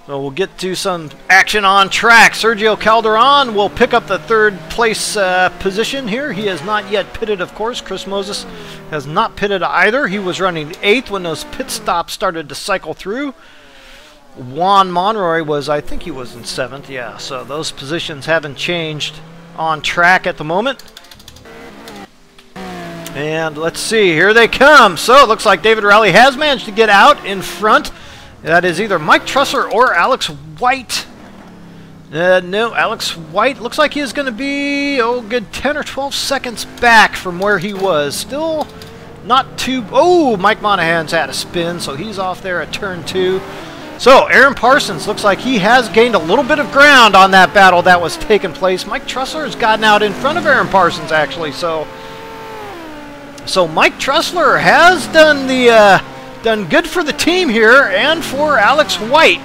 So we'll get to some action on track. Sergio Calderon will pick up the 3rd place position here. He has not yet pitted, of course. Chris Moses has not pitted either. He was running 8th when those pit stops started to cycle through. Juan Monroy was, I think he was in 7th, yeah. So those positions haven't changed on track at the moment. And let's see, here they come. So it looks like David Rowley has managed to get out in front. That is either Mike Trussler or Alex White. No, Alex White looks like he is going to be, oh, good 10 or 12 seconds back from where he was. Still not too... Oh, Mike Monahan's had a spin, so he's off there at turn 2. So, Aaron Parsons looks like he has gained a little bit of ground on that battle that was taking place. Mike Trussler has gotten out in front of Aaron Parsons, actually. So Mike Trussler has done good for the team here and for Alex White,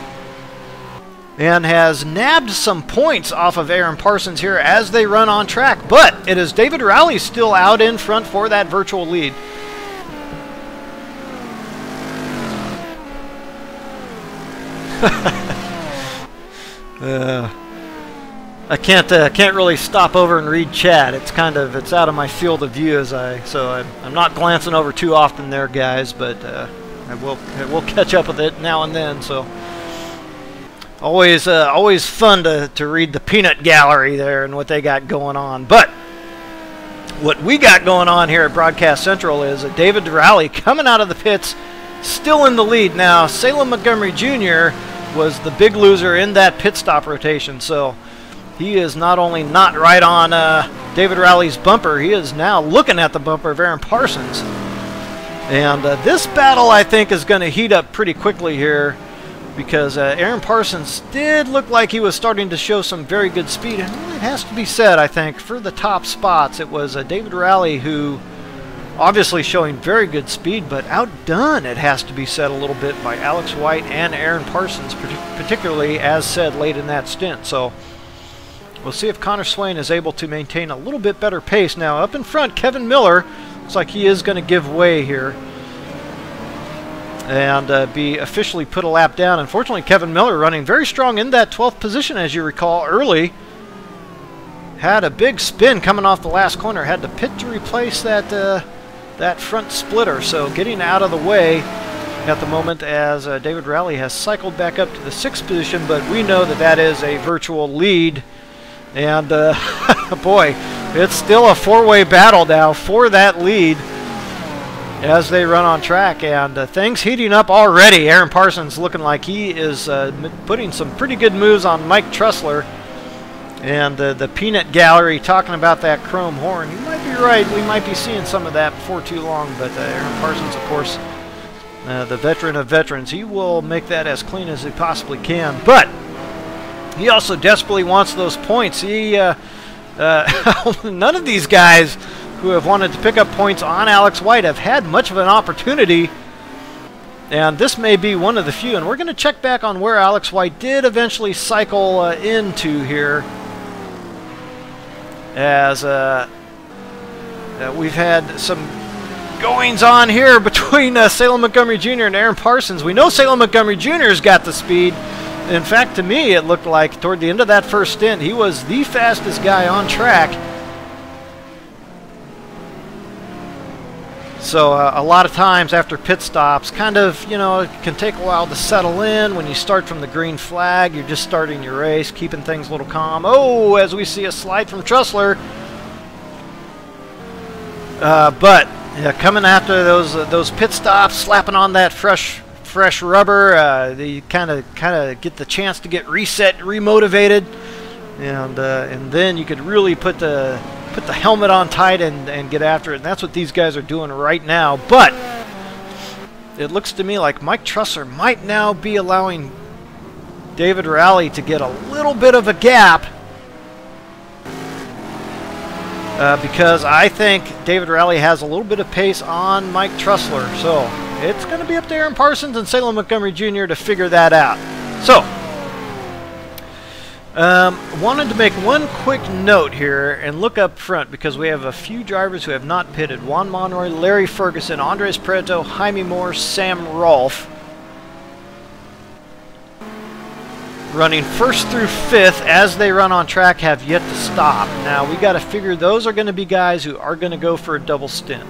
and has nabbed some points off of Aaron Parsons here as they run on track. But it is David Rowley still out in front for that virtual lead. I can't really stop over and read chat. It's out of my field of view so I'm not glancing over too often there, guys. But I will catch up with it now and then. So always fun to read the peanut gallery there and what they got going on. But what we got going on here at Broadcast Central is David Rowley coming out of the pits, still in the lead. Now, Salem Montgomery Jr. was the big loser in that pit stop rotation, so he is not only not right on David Rowley's bumper, he is now looking at the bumper of Aaron Parsons. And this battle, I think, is going to heat up pretty quickly here, because Aaron Parsons did look like he was starting to show some very good speed. And it has to be said, I think, for the top spots, it was David Rowley who obviously showing very good speed, but outdone, it has to be said, a little bit by Alex White and Aaron Parsons, particularly as said late in that stint. So we'll see if Connor Swain is able to maintain a little bit better pace. Now up in front, Kevin Miller looks like he is going to give way here and be officially put a lap down. Unfortunately, Kevin Miller running very strong in that 12th position, as you recall, early. Had a big spin coming off the last corner, had to pit to replace that front splitter, so getting out of the way at the moment as David Rowley has cycled back up to the 6th position, but we know that is a virtual lead. And boy, it's still a 4-way battle now for that lead as they run on track, and things heating up already. Aaron Parsons looking like he is putting some pretty good moves on Mike Trussler. And the peanut gallery talking about that chrome horn. You might be right. We might be seeing some of that before too long. But Aaron Parsons, of course, the veteran of veterans, he will make that as clean as he possibly can. But he also desperately wants those points. He none of these guys who have wanted to pick up points on Alex White have had much of an opportunity. And this may be one of the few. And we're going to check back on where Alex White did eventually cycle into here, as we've had some goings on here between Salem Montgomery Jr. and Aaron Parsons. We know Salem Montgomery Jr.'s got the speed. In fact, to me, it looked like toward the end of that first stint, he was the fastest guy on track. So a lot of times after pit stops, kind of, you know, it can take a while to settle in. When you start from the green flag, you're just starting your race, keeping things a little calm. Oh, as we see a slide from Trussler. But yeah, coming after those pit stops, slapping on that fresh rubber, you kind of get the chance to get reset, remotivated, and then you could really put the helmet on tight and get after it. And that's what these guys are doing right now. But it looks to me like Mike Trussler might now be allowing David Rowley to get a little bit of a gap, because I think David Rowley has a little bit of pace on Mike Trussler. So it's going to be up to Aaron Parsons and Salem Montgomery Jr. to figure that out. So wanted to make one quick note here and look up front, because we have a few drivers who have not pitted. Juan Monroy, Larry Ferguson, Andres Preto, Jaime Moore, Sam Rolfe. Running 1st through 5th as they run on track, have yet to stop. Now we got to figure those are going to be guys who are going to go for a double stint.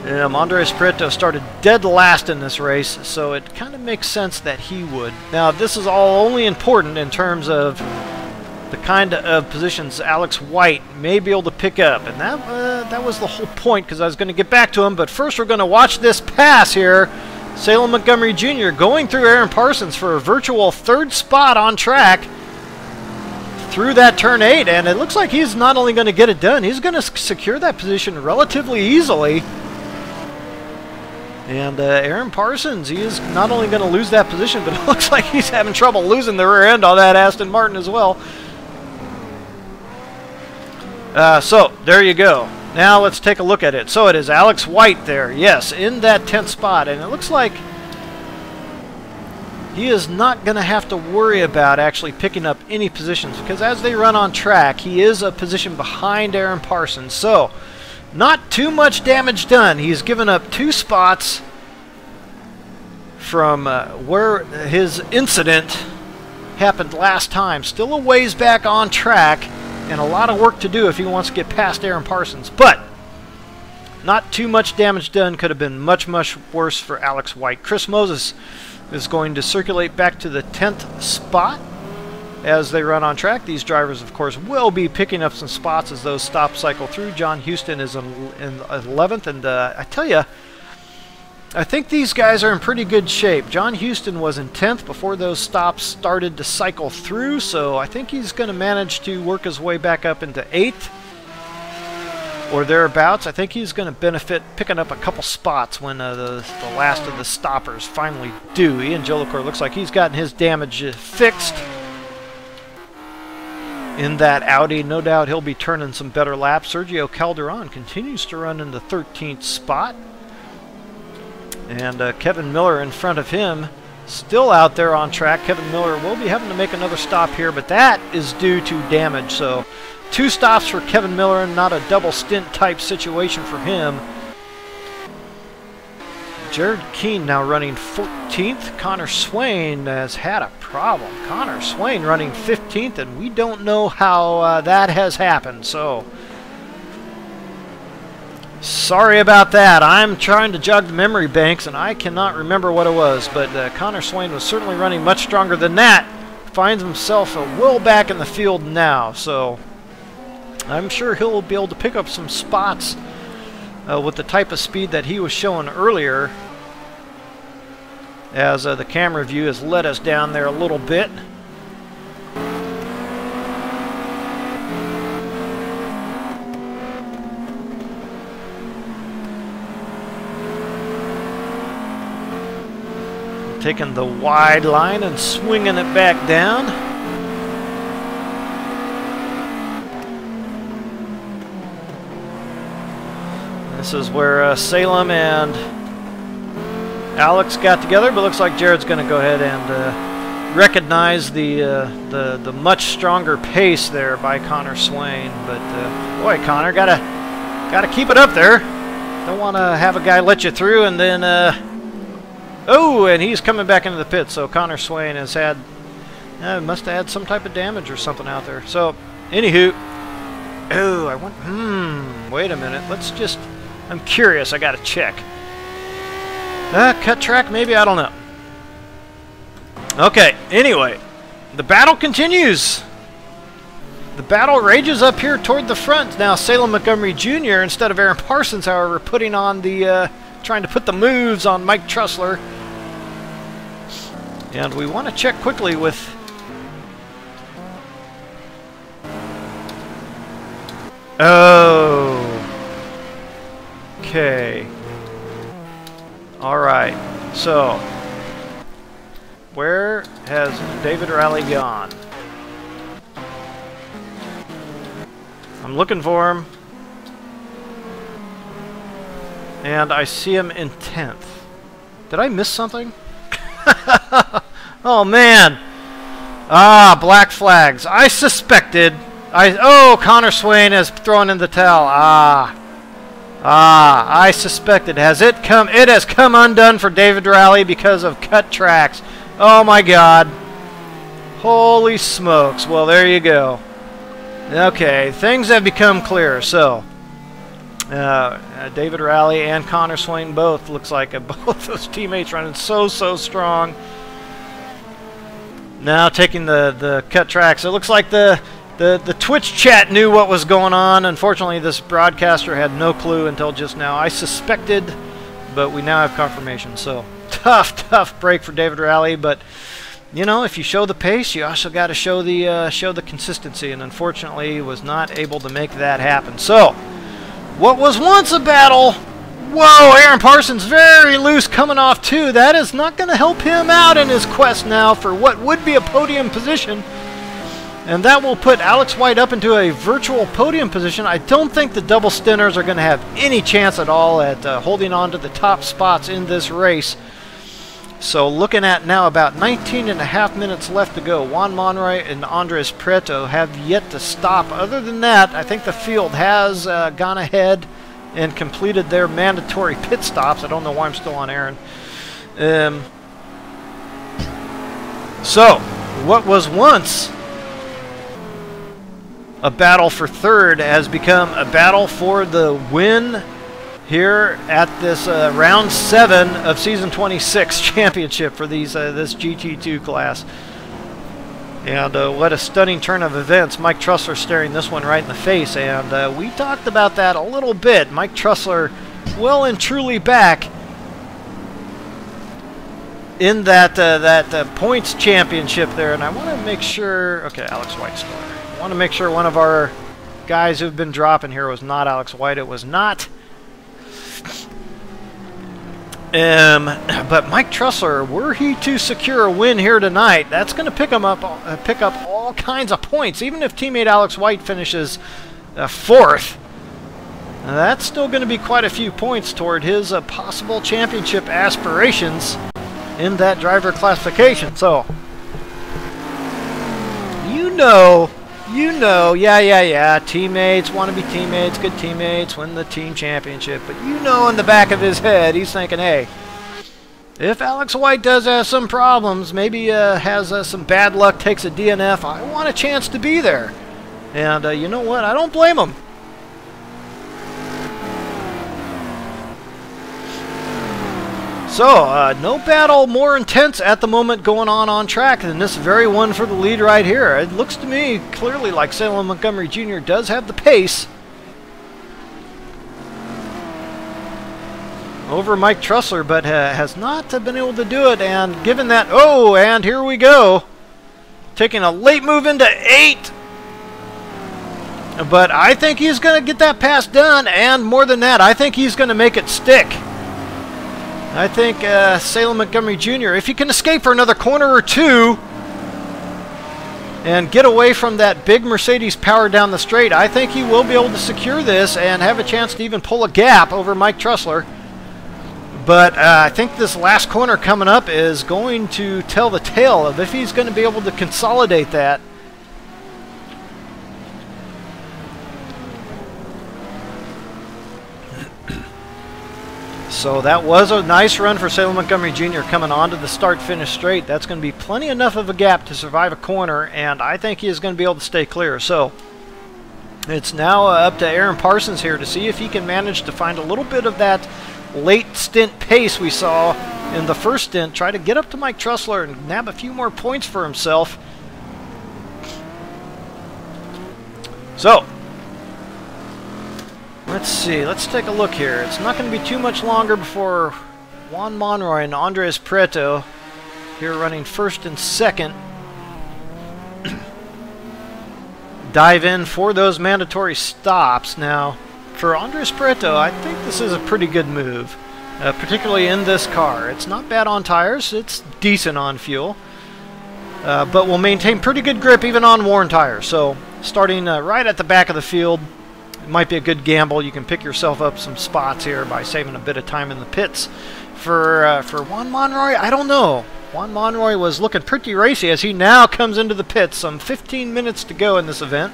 Monroy started dead last in this race, so it kind of makes sense that he would. Now, this is all only important in terms of the kind of positions Alex White may be able to pick up, and that was the whole point, because I was going to get back to him. But first, we're going to watch this pass here. Salem Montgomery Jr. going through Aaron Parsons for a virtual third spot on track through that turn 8, and it looks like he's not only going to get it done, he's going to secure that position relatively easily. And Aaron Parsons, he is not only going to lose that position, but it looks like he's having trouble losing the rear end on that Aston Martin as well. So, there you go. Now let's take a look at it. So it is Alex White there, yes, in that 10th spot. And it looks like he is not going to have to worry about actually picking up any positions, because as they run on track, he is a position behind Aaron Parsons. So, not too much damage done. He's given up 2 spots from where his incident happened last time. Still a ways back on track, and a lot of work to do if he wants to get past Aaron Parsons. But not too much damage done. Could have been much, much worse for Alex White. Chris Moses is going to circulate back to the 10th spot as they run on track. These drivers, of course, will be picking up some spots as those stops cycle through. John Houston is in 11th, and I tell you, I think these guys are in pretty good shape. John Houston was in 10th before those stops started to cycle through, so I think he's going to manage to work his way back up into 8th or thereabouts. I think he's going to benefit picking up a couple spots when the last of the stoppers finally do. Ian Jolicoeur looks like he's gotten his damage fixed in that Audi. No doubt he'll be turning some better laps. Sergio Calderon continues to run in the 13th spot. And Kevin Miller in front of him, still out there on track. Kevin Miller will be having to make another stop here, but that is due to damage. So 2 stops for Kevin Miller, not a double stint type situation for him. Jared Keane now running 14th. Connor Swain has had a problem. Connor Swain running 15th, and we don't know how that has happened. So, sorry about that. I'm trying to jog the memory banks, and I cannot remember what it was. But Connor Swain was certainly running much stronger than that. Finds himself well back in the field now. So, I'm sure he'll be able to pick up some spots with the type of speed that he was showing earlier, as the camera view has let us down there a little bit. Taking the wide line and swinging it back down. This is where Salem and Alex got together, but looks like Jared's going to go ahead and recognize the much stronger pace there by Connor Swain. But boy, Connor, gotta keep it up there. Don't want to have a guy let you through and then oh, and he's coming back into the pit. So Connor Swain has had must have had some type of damage or something out there. So anywho, oh, I want wait a minute. Let's just. I'm curious. I got to check. Cut track, maybe? I don't know. Okay, anyway. The battle continues. The battle rages up here toward the front. Now, Salem Montgomery Jr., instead of Aaron Parsons, however, putting on the... trying to put the moves on Mike Trussler. And we want to check quickly with... Oh... Okay. Alright. So, where has David Rowley gone? I'm looking for him. And I see him in 10th. Did I miss something? Oh, man. Ah, black flags. I suspected. Oh, Connor Swain has thrown in the towel. I suspected. Has it come? It has come undone for David Rowley because of cut tracks. Oh my God. Holy smokes. Well, there you go. Okay, things have become clear. So, David Rowley and Connor Swain both. Looks like both those teammates running so strong. Now taking the cut tracks. It looks like the Twitch chat knew what was going on. Unfortunately, this broadcaster had no clue until just now. I suspected, but we now have confirmation. So tough break for David Rowley, but you know, if you show the pace, you also got to show the consistency, and unfortunately, he was not able to make that happen. So, what was once a battle, whoa, Aaron Parsons very loose coming off two. That is not going to help him out in his quest now for what would be a podium position, and that will put Alex White up into a virtual podium position. I don't think the double stinters are going to have any chance at all at holding on to the top spots in this race. So looking at now about 19.5 minutes left to go. Juan Monroy and Andres Prieto have yet to stop. Other than that, I think the field has gone ahead and completed their mandatory pit stops. I don't know why I'm still on Aaron. So, what was once a battle for third has become a battle for the win here at this round 7 of season 26 championship for these this GT2 class. And what a stunning turn of events. Mike Trussler staring this one right in the face, and we talked about that a little bit. Mike Trussler well and truly back in that points championship there. And I want to make sure, okay, Alex White's score. I want to make sure one of our guys who've been dropping here was not Alex White. It was not. But Mike Trussler, were he to secure a win here tonight, that's going to pick up all kinds of points. Even if teammate Alex White finishes 4th, that's still going to be quite a few points toward his possible championship aspirations in that driver classification. So, you know, yeah, teammates want to be teammates, good teammates, win the team championship. But you know in the back of his head, he's thinking, hey, if Alex White does have some problems, maybe has some bad luck, takes a DNF, I want a chance to be there. And you know what? I don't blame him. So, no battle more intense at the moment going on track than this very one for the lead right here. It looks to me clearly like Salem Montgomery Jr. does have the pace over Mike Trussler, but has not been able to do it. And given that, oh, and here we go, taking a late move into 8. But I think he's going to get that pass done, and more than that, I think he's going to make it stick. I think Salem Montgomery Jr., if he can escape for another corner or two and get away from that big Mercedes power down the straight, I think he will be able to secure this and have a chance to even pull a gap over Mike Trussler. But I think this last corner coming up is going to tell the tale of if he's going to be able to consolidate that. So that was a nice run for Salem Montgomery Jr. coming onto the start-finish straight. That's going to be plenty enough of a gap to survive a corner, and I think he is going to be able to stay clear. So it's now up to Aaron Parsons here to see if he can manage to find a little bit of that late stint pace we saw in the first stint. Try to get up to Mike Trussler and nab a few more points for himself. So let's see. Let's take a look here. It's not going to be too much longer before Juan Monroy and Andres Prieto here running 1st and 2nd dive in for those mandatory stops. Now, for Andres Prieto, I think this is a pretty good move, particularly in this car. It's not bad on tires. It's decent on fuel, but will maintain pretty good grip even on worn tires. So, starting right at the back of the field, might be a good gamble. You can pick yourself up some spots here by saving a bit of time in the pits. For Juan Monroy, I don't know. Juan Monroy was looking pretty racy as he now comes into the pits. Some 15 minutes to go in this event.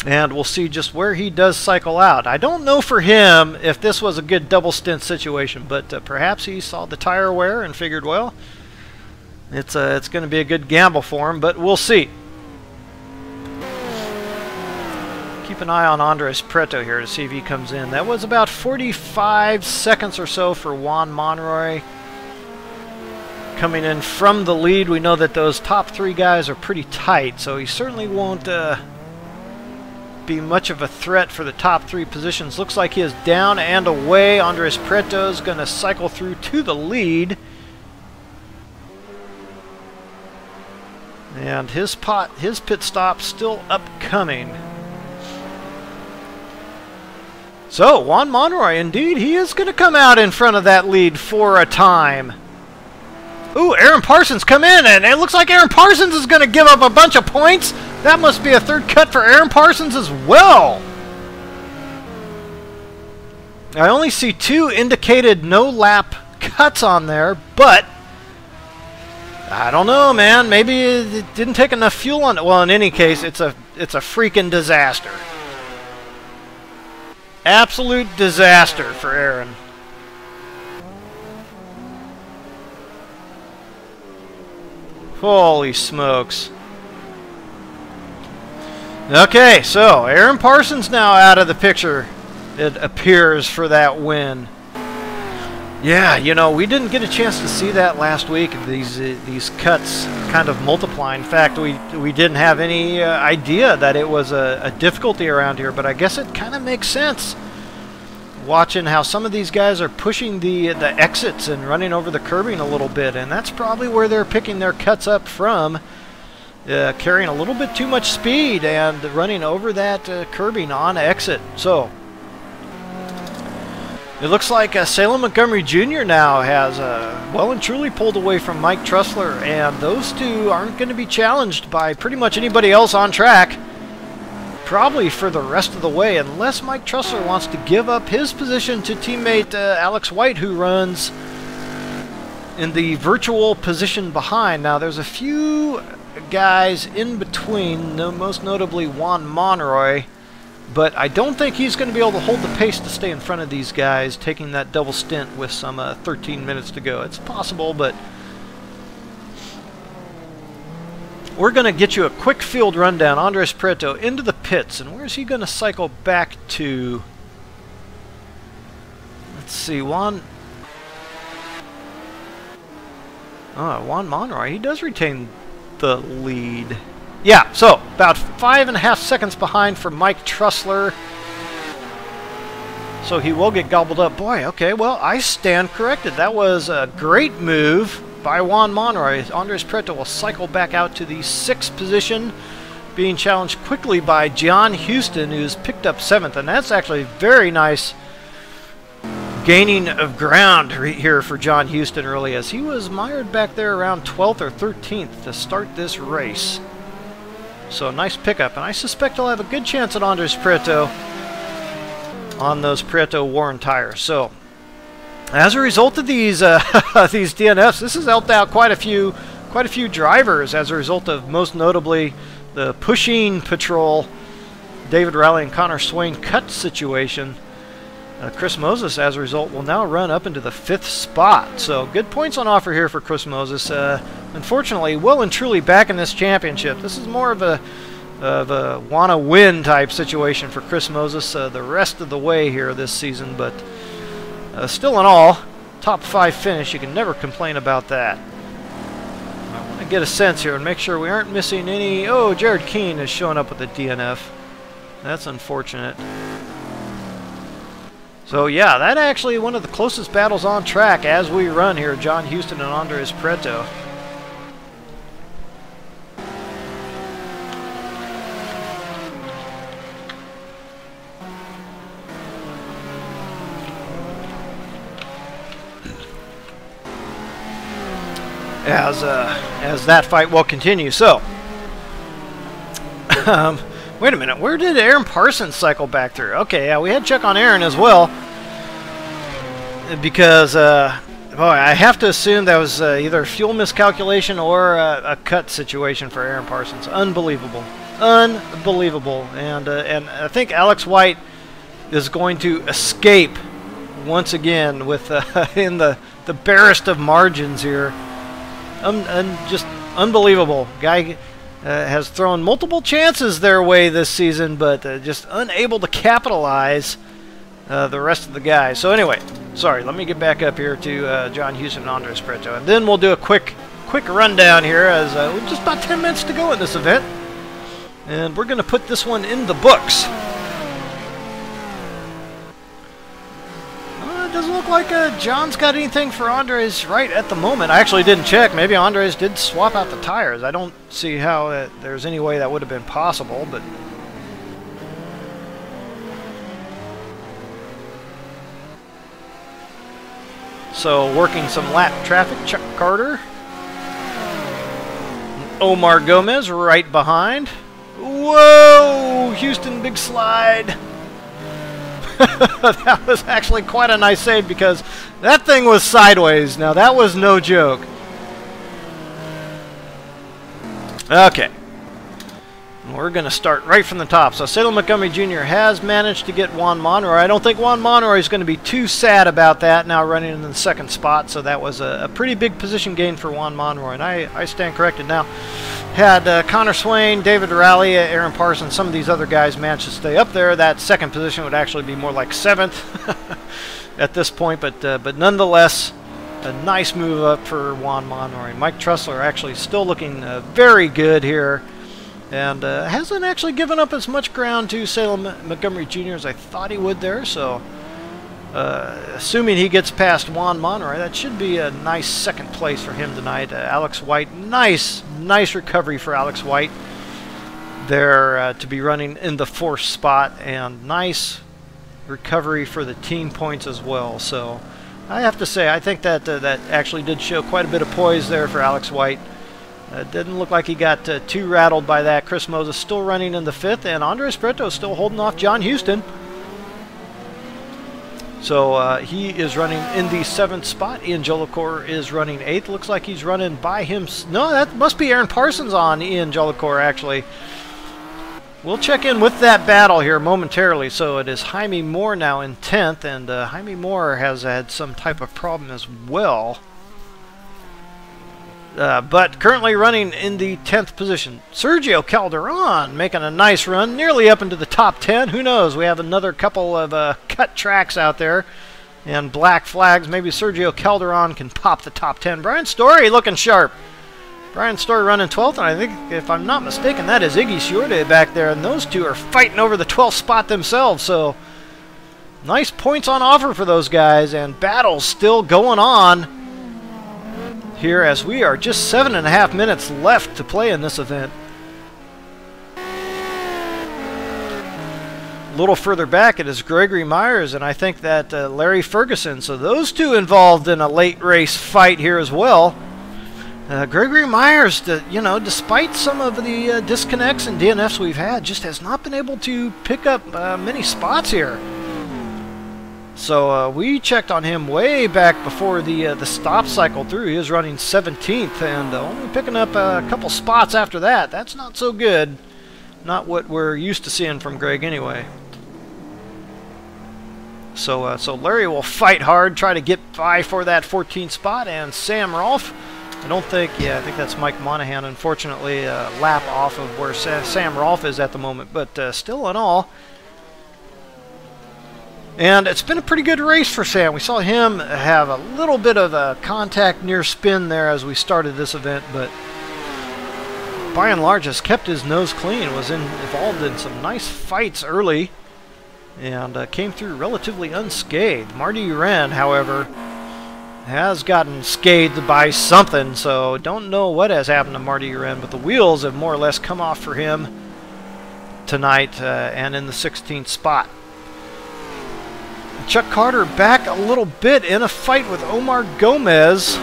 And we'll see just where he does cycle out. I don't know for him if this was a good double stint situation, but perhaps he saw the tire wear and figured, well, it's going to be a good gamble for him, but we'll see. Keep keep an eye on Andres Preto here to see if he comes in. That was about 45 seconds or so for Juan Monroy. Coming in from the lead, we know that those top 3 guys are pretty tight, so he certainly won't be much of a threat for the top 3 positions. Looks like he is down and away. Andres Preto is going to cycle through to the lead. And his pit stop still upcoming. So, Juan Monroy, indeed, he is going to come out in front of that lead for a time. Ooh, Aaron Parsons come in, and it looks like Aaron Parsons is going to give up a bunch of points. That must be a third cut for Aaron Parsons as well. I only see 2 indicated no-lap cuts on there, but I don't know, man. Maybe it didn't take enough fuel on it. Well, in any case, it's a freaking disaster. Absolute disaster for Aaron. Holy smokes. Okay, so Aaron Parsons now out of the picture, it appears, for that win. Yeah, you know, we didn't get a chance to see that last week, these cuts kind of multiplying. In fact, we didn't have any idea that it was a difficulty around here, but I guess it kind of makes sense. Watching how some of these guys are pushing the exits and running over the curbing a little bit, and that's probably where they're picking their cuts up from, carrying a little bit too much speed and running over that curbing on exit. So it looks like Salem Montgomery Jr. now has well and truly pulled away from Mike Trussler, and those 2 aren't going to be challenged by pretty much anybody else on track. Probably for the rest of the way, unless Mike Trussler wants to give up his position to teammate Alex White, who runs in the virtual position behind. Now, there's a few guys in between, most notably Juan Monroy, but I don't think he's going to be able to hold the pace to stay in front of these guys, taking that double stint with some 13 minutes to go. It's possible, but we're going to get you a quick field rundown. Andres Preto into the pits, and where's he going to cycle back to? Let's see, Juan Monroy, he does retain the lead. Yeah, so about 5.5 seconds behind for Mike Trussler. So he will get gobbled up. Boy, okay, well, I stand corrected. That was a great move by Juan Monroy. Andres Preto will cycle back out to the 6th position, being challenged quickly by John Houston, who's picked up 7th, and that's actually very nice gaining of ground here for John Houston early, as he was mired back there around 12th or 13th to start this race. So nice pickup, and I suspect he'll have a good chance at Andres Preto on those Preto Warren tires. So as a result of these these DNFs, this has helped out quite a few drivers, as a result of most notably the pushing patrol, David Riley and Connor Swain cut situation. Chris Moses, as a result, will now run up into the 5th spot. So good points on offer here for Chris Moses. Unfortunately, well and truly back in this championship. This is more of a wanna win type situation for Chris Moses the rest of the way here this season, but still in all, top 5 finish. You can never complain about that. I want to get a sense here and make sure we aren't missing any. Oh, Jared Keene is showing up with a DNF. That's unfortunate. So yeah, that actually one of the closest battles on track as we run here, John Houston and Andres Preto. As that fight will continue. So, wait a minute, where did Aaron Parsons cycle back through? Okay, yeah, we had to check on Aaron as well, because boy, I have to assume that was either fuel miscalculation or a cut situation for Aaron Parsons. Unbelievable, unbelievable, and I think Alex White is going to escape once again with in the barest of margins here. Just unbelievable. Guy has thrown multiple chances their way this season, but just unable to capitalize the rest of the guys. So anyway, sorry, let me get back up here to John Houston and Andres Preto, and then we'll do a quick rundown here, as we've just about 10 minutes to go in this event, and we're going to put this one in the books. It doesn't look like John's got anything for Andres right at the moment. I actually didn't check. Maybe Andres did swap out the tires. I don't see how there's any way that would have been possible, but so working some lap traffic, Chuck Carter. Omar Gomez right behind. Whoa! Houston, big slide. That was actually quite a nice save, because that thing was sideways. Now, that was no joke. Okay. We're going to start right from the top. So, Salem Montgomery Jr. has managed to get Juan Monroy. I don't think Juan Monroy is going to be too sad about that, now running in the second spot. So, that was a pretty big position gain for Juan Monroy. And I stand corrected now. Had Connor Swain, David Rowley, Aaron Parsons, some of these other guys managed to stay up there. That second position would actually be more like 7th at this point. But nonetheless, a nice move up for Juan Monroy. Mike Trussler actually still looking very good here. And hasn't actually given up as much ground to Salem Montgomery Jr. as I thought he would there. So, assuming he gets past Juan Monroy, that should be a nice second place for him tonight. Alex White, nice recovery for Alex White there to be running in the 4th spot. And nice recovery for the team points as well. So, I have to say, I think that that actually did show quite a bit of poise there for Alex White. Didn't look like he got too rattled by that. Chris Moses still running in the 5th, and Andres Preto still holding off John Houston. So he is running in the 7th spot. Ian Jolicoeur is running 8th. Looks like he's running by him. No, that must be Aaron Parsons on Ian Jolicoeur, actually. We'll check in with that battle here momentarily. So it is Jaime Moore now in 10th, and Jaime Moore has had some type of problem as well. But currently running in the 10th position. Sergio Calderon making a nice run, nearly up into the top 10. Who knows? We have another couple of cut tracks out there and black flags. Maybe Sergio Calderon can pop the top 10. Brian Story looking sharp. Brian Story running 12th, and I think, if I'm not mistaken, that is Iggy Ciorde back there. And those two are fighting over the 12th spot themselves. So, nice points on offer for those guys, and battles still going on here, as we are just 7.5 minutes left to play in this event. A little further back, it is Gregory Myers, and I think that Larry Ferguson. So those two involved in a late race fight here as well. Gregory Myers, you know, despite some of the disconnects and DNFs we've had, just has not been able to pick up many spots here. So we checked on him way back before the stop cycle through. He was running 17th, and only picking up a couple spots after that. That's not so good. Not what we're used to seeing from Greg anyway. So so Larry will fight hard, try to get by for that 14th spot, and Sam Rolfe. I think that's Mike Monahan, unfortunately, lap off of where Sam Rolfe is at the moment. But still in all, and it's been a pretty good race for Sam. We saw him have a little bit of a contact near spin there as we started this event, but by and large has kept his nose clean, was involved in some nice fights early, and came through relatively unscathed. Marty Uren, however, has gotten scathed by something, so don't know what has happened to Marty Uren, but the wheels have more or less come off for him tonight, and in the 16th spot. Chuck Carter back a little bit in a fight with Omar Gomez.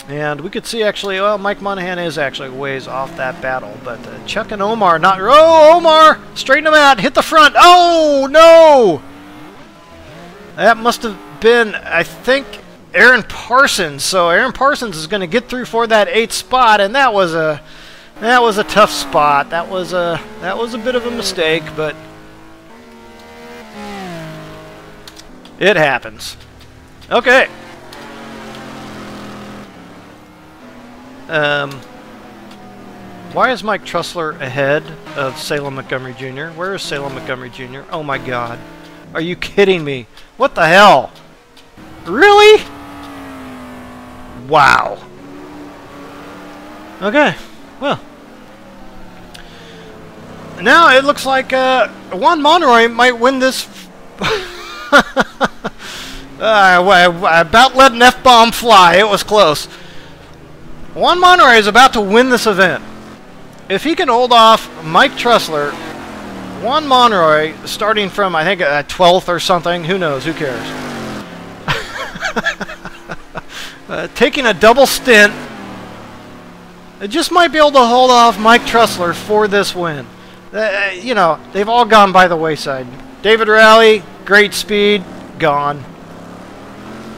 And we could see actually, well, Mike Monahan is actually ways off that battle. But Chuck and Omar not... Oh, Omar! Straighten him out. Hit the front. Oh, no! That must have been, I think, Aaron Parsons. So Aaron Parsons is going to get through for that 8th spot. And that was a tough spot. That was a bit of a mistake, but it happens. Okay. Why is Mike Trussler ahead of Salem Montgomery Jr.? Where is Salem Montgomery Jr.? Oh my God. Are you kidding me? What the hell? Really? Wow. Okay. Well. Now it looks like Juan Monroy might win this. I about let an F-bomb fly. It was close. Juan Monroy is about to win this event. If he can hold off Mike Trussler, Juan Monroy, starting from, I think, 12th or something, who knows, who cares? Taking a double stint, it just might be able to hold off Mike Trussler for this win. You know, they've all gone by the wayside. David Rowley, great speed, gone.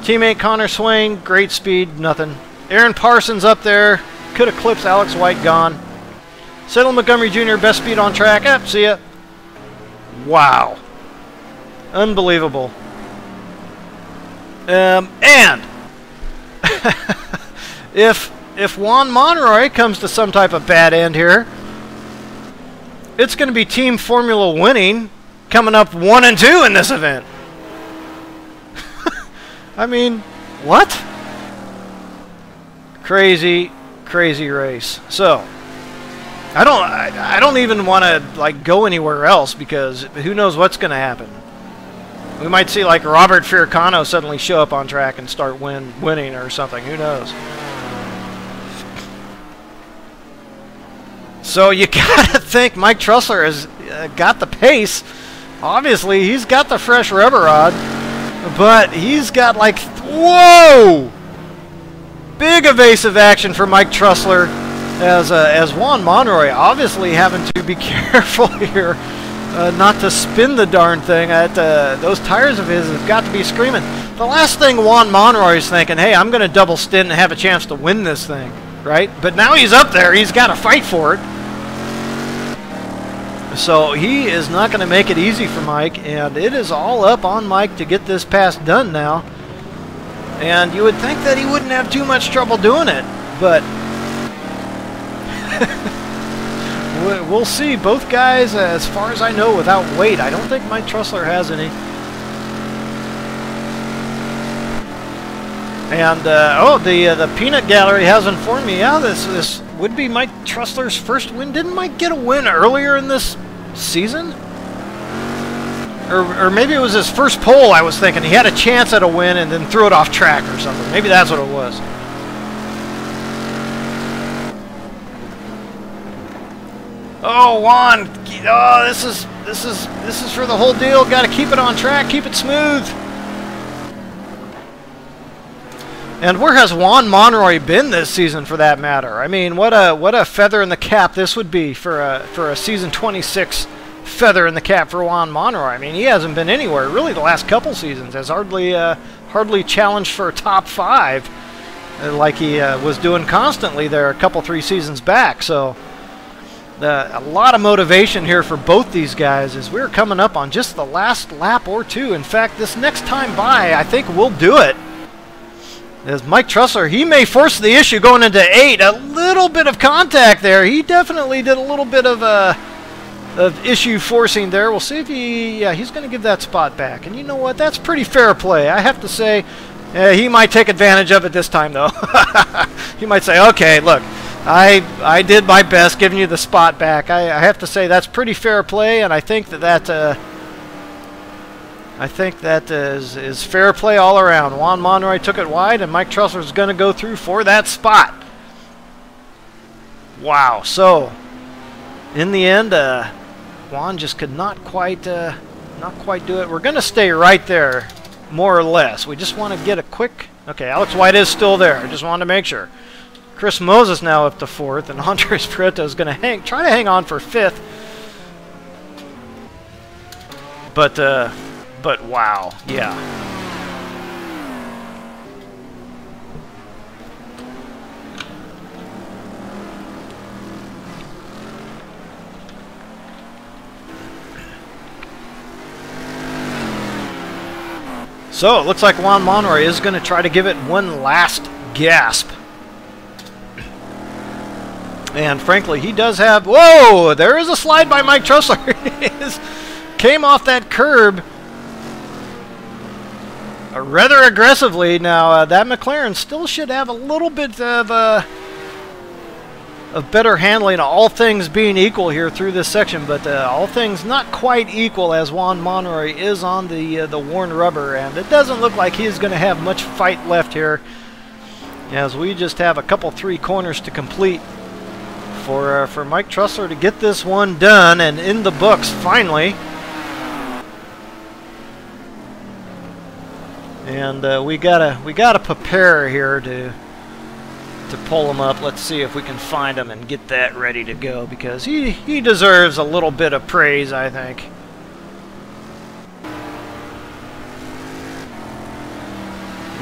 Teammate Connor Swain, great speed, nothing. Aaron Parsons up there, could eclipse Alex White, gone. Salem Montgomery Jr., best speed on track. See ya. Wow. Unbelievable. And if Juan Monroy comes to some type of bad end here, it's going to be Team Formula winning, coming up 1 and 2 in this event. I mean, what? Crazy, crazy race. So, I don't even want to like go anywhere else, because who knows what's going to happen. We might see like Robert Fircano suddenly show up on track and start winning or something. Who knows? So you gotta think Mike Trussler has got the pace. Obviously, he's got the fresh rubber rod, but he's got like, whoa! Big evasive action for Mike Trussler, as Juan Monroy obviously having to be careful here not to spin the darn thing. Those tires of his have got to be screaming. The last thing Juan Monroy is thinking, hey, I'm going to double stint and have a chance to win this thing, right? But now he's up there. He's got to fight for it. So he is not going to make it easy for Mike, and it is all up on Mike to get this pass done now. And you would think that he wouldn't have too much trouble doing it, but we'll see. Both guys, as far as I know, without weight. I don't think Mike Trussler has any. And the peanut gallery has informed me, yeah, this would be Mike Trussler's first win. Didn't Mike get a win earlier in this season? Or maybe it was his first pole, I was thinking. He had a chance at a win and then threw it off track or something. Maybe that's what it was. Oh, Juan! Oh, this is for the whole deal. Got to keep it on track, keep it smooth. And where has Juan Monroy been this season, for that matter? I mean, what a feather in the cap this would be for a season 26 feather in the cap for Juan Monroy. I mean, he hasn't been anywhere really the last couple seasons. Has hardly challenged for a top 5 like he was doing constantly there a couple 3 seasons back. So a lot of motivation here for both these guys as we're coming up on just the last lap or two. In fact, this next time by, I think we'll do it. As Mike Trussler, he may force the issue going into 8. A little bit of contact there. He definitely did a little bit of issue forcing there. We'll see if he's going to give that spot back. And you know what? That's pretty fair play. I have to say, he might take advantage of it this time, though. He might say, okay, look, I did my best giving you the spot back. I have to say that's pretty fair play, and I think that is fair play all around. Juan Monroy took it wide, and Mike Trussler is going to go through for that spot. Wow. So, in the end, Juan just could not quite do it. We're going to stay right there, more or less. We just want to get a quick... Okay, Alex White is still there. I just wanted to make sure. Chris Moses now up to 4th, and Andres Prieto is going to try to hang on for 5th. But wow, yeah. So it looks like Juan Monroy is going to try to give it one last gasp. And frankly, he does have... Whoa! There is a slide by Mike Trussler. Came off that curb rather aggressively. Now, that McLaren still should have a little bit of better handling, all things being equal here through this section, but all things not quite equal as Juan Monroy is on the worn rubber, and it doesn't look like he's going to have much fight left here, as we just have a couple 3 corners to complete for Mike Trussler to get this one done and in the books finally. And we gotta prepare here to pull him up. Let's see if we can find him and get that ready to go, because he deserves a little bit of praise, I think.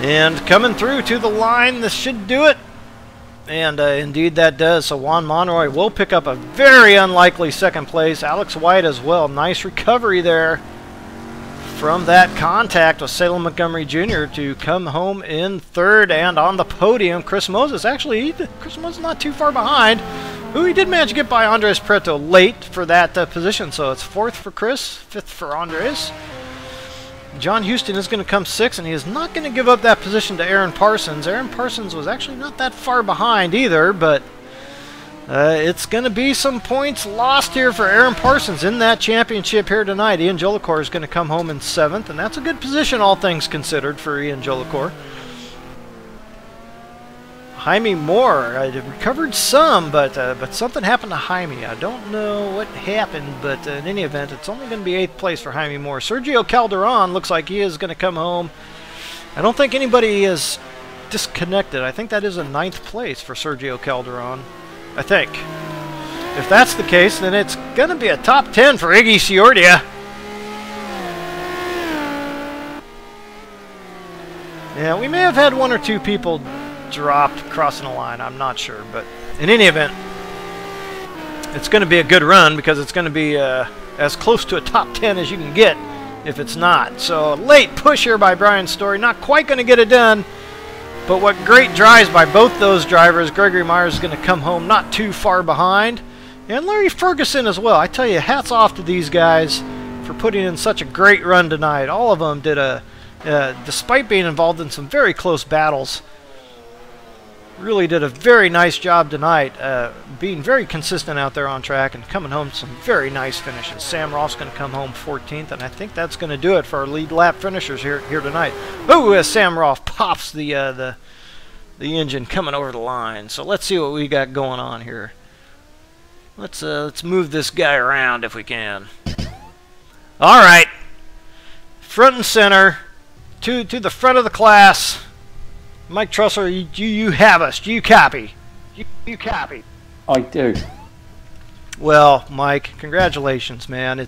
And coming through to the line, this should do it. And indeed that does. So Juan Monroy will pick up a very unlikely second place. Alex White as well. Nice recovery there from that contact with Salem Montgomery Jr. to come home in third. And on the podium, Chris Moses. Actually, Chris Moses not too far behind. Who he did manage to get by Andres Preto late for that position. So it's 4th for Chris, 5th for Andres. John Houston is going to come 6th, and he is not going to give up that position to Aaron Parsons. Aaron Parsons was actually not that far behind either, but it's going to be some points lost here for Aaron Parsons in that championship here tonight. Ian Jolicoeur is going to come home in 7th, and that's a good position, all things considered, for Ian Jolicoeur. Jaime Moore recovered some, but something happened to Jaime. I don't know what happened, but in any event, it's only going to be 8th place for Jaime Moore. Sergio Calderon looks like he is going to come home. I don't think anybody is disconnected. I think that is a 9th place for Sergio Calderon. I think. If that's the case, then it's going to be a top 10 for Iggy Ciordia. Yeah, we may have had 1 or 2 people dropped crossing the line, I'm not sure, but in any event, it's going to be a good run, because it's going to be as close to a top 10 as you can get if it's not. So late push here by Brian Story, not quite going to get it done, but what great drives by both those drivers. Gregory Myers is going to come home not too far behind, and Larry Ferguson as well. I tell you, hats off to these guys for putting in such a great run tonight. All of them did despite being involved in some very close battles, really did a very nice job tonight, being very consistent out there on track and coming home some very nice finishes. Sam Roth's going to come home 14th, and I think that's going to do it for our lead lap finishers here tonight. Oh, as Sam Roth pops the engine coming over the line. So let's see what we got going on here. Let's move this guy around if we can. All right, front and center to the front of the class. Mike Trussler, you have us. Do you copy? You copy. I do. Well, Mike, congratulations, man.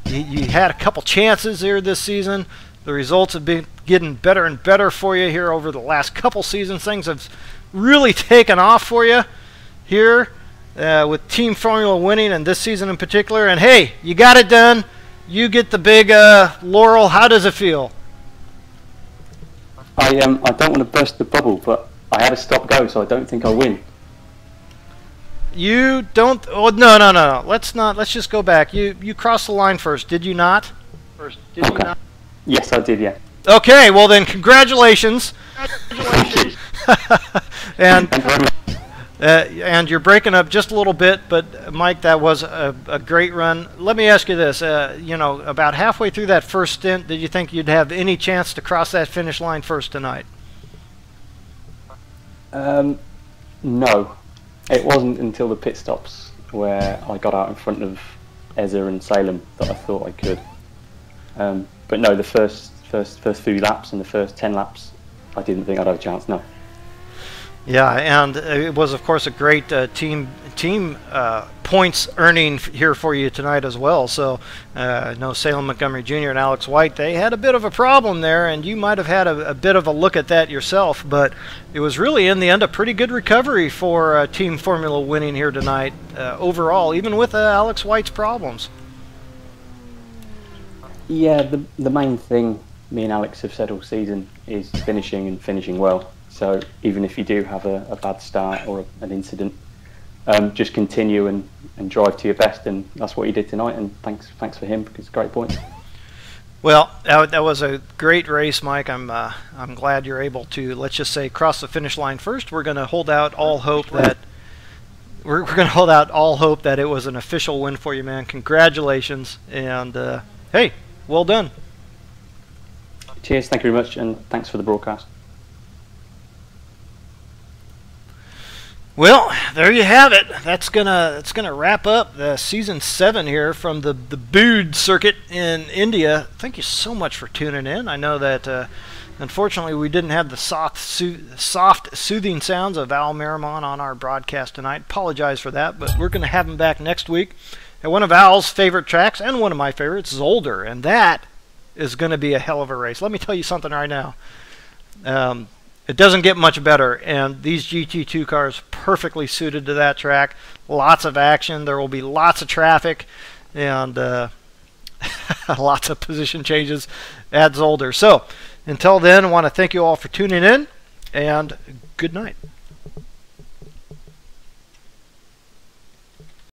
You had a couple chances here this season. The results have been getting better and better for you here over the last couple seasons. Things have really taken off for you here with Team Formula winning, and this season in particular. And hey, you got it done. You get the big laurel. How does it feel? I don't want to burst the bubble, but I had a stop-go, so I don't think I'll win. You don't... Oh, no. Let's just go back. You crossed the line first, did you not? You not? Yes, I did, yeah. Okay, well then, congratulations. And you're breaking up just a little bit, but Mike, that was a great run. Let me ask you this: about halfway through that first stint, did you think you'd have any chance to cross that finish line first tonight? No, it wasn't until the pit stops where I got out in front of Ezra and Salem that I thought I could. But no, the first few laps and the first 10 laps, I didn't think I'd have a chance. No. Yeah, and it was, of course, a great team points earning here for you tonight as well. So, no, Salem Montgomery Jr. and Alex White, they had a bit of a problem there, and you might have had a bit of a look at that yourself. But it was really, in the end, a pretty good recovery for Team Formula winning here tonight overall, even with Alex White's problems. Yeah, the main thing me and Alex have said all season is finishing and finishing well. So even if you do have a bad start or an incident, just continue and drive to your best, and that's what he did tonight. And thanks for him, because great points. Well, that was a great race, Mike. I'm glad you're able to, let's just say, cross the finish line first. We're going to hold out all hope that it was an official win for you, man. Congratulations, and hey, well done. Cheers, thank you very much, and thanks for the broadcast. Well, there you have it. That's gonna wrap up the season 7 here from the Bood circuit in India. Thank you so much for tuning in. I know that unfortunately we didn't have the soft, soothing sounds of Al Merrimon on our broadcast tonight. Apologize for that, but we're gonna have him back next week at one of Al's favorite tracks and one of my favorites, Zolder, and that is gonna be a hell of a race. Let me tell you something right now. It doesn't get much better, and these GT2 cars perfectly suited to that track. Lots of action. There will be lots of traffic, and lots of position changes at Zolder. So, until then, I want to thank you all for tuning in, and good night.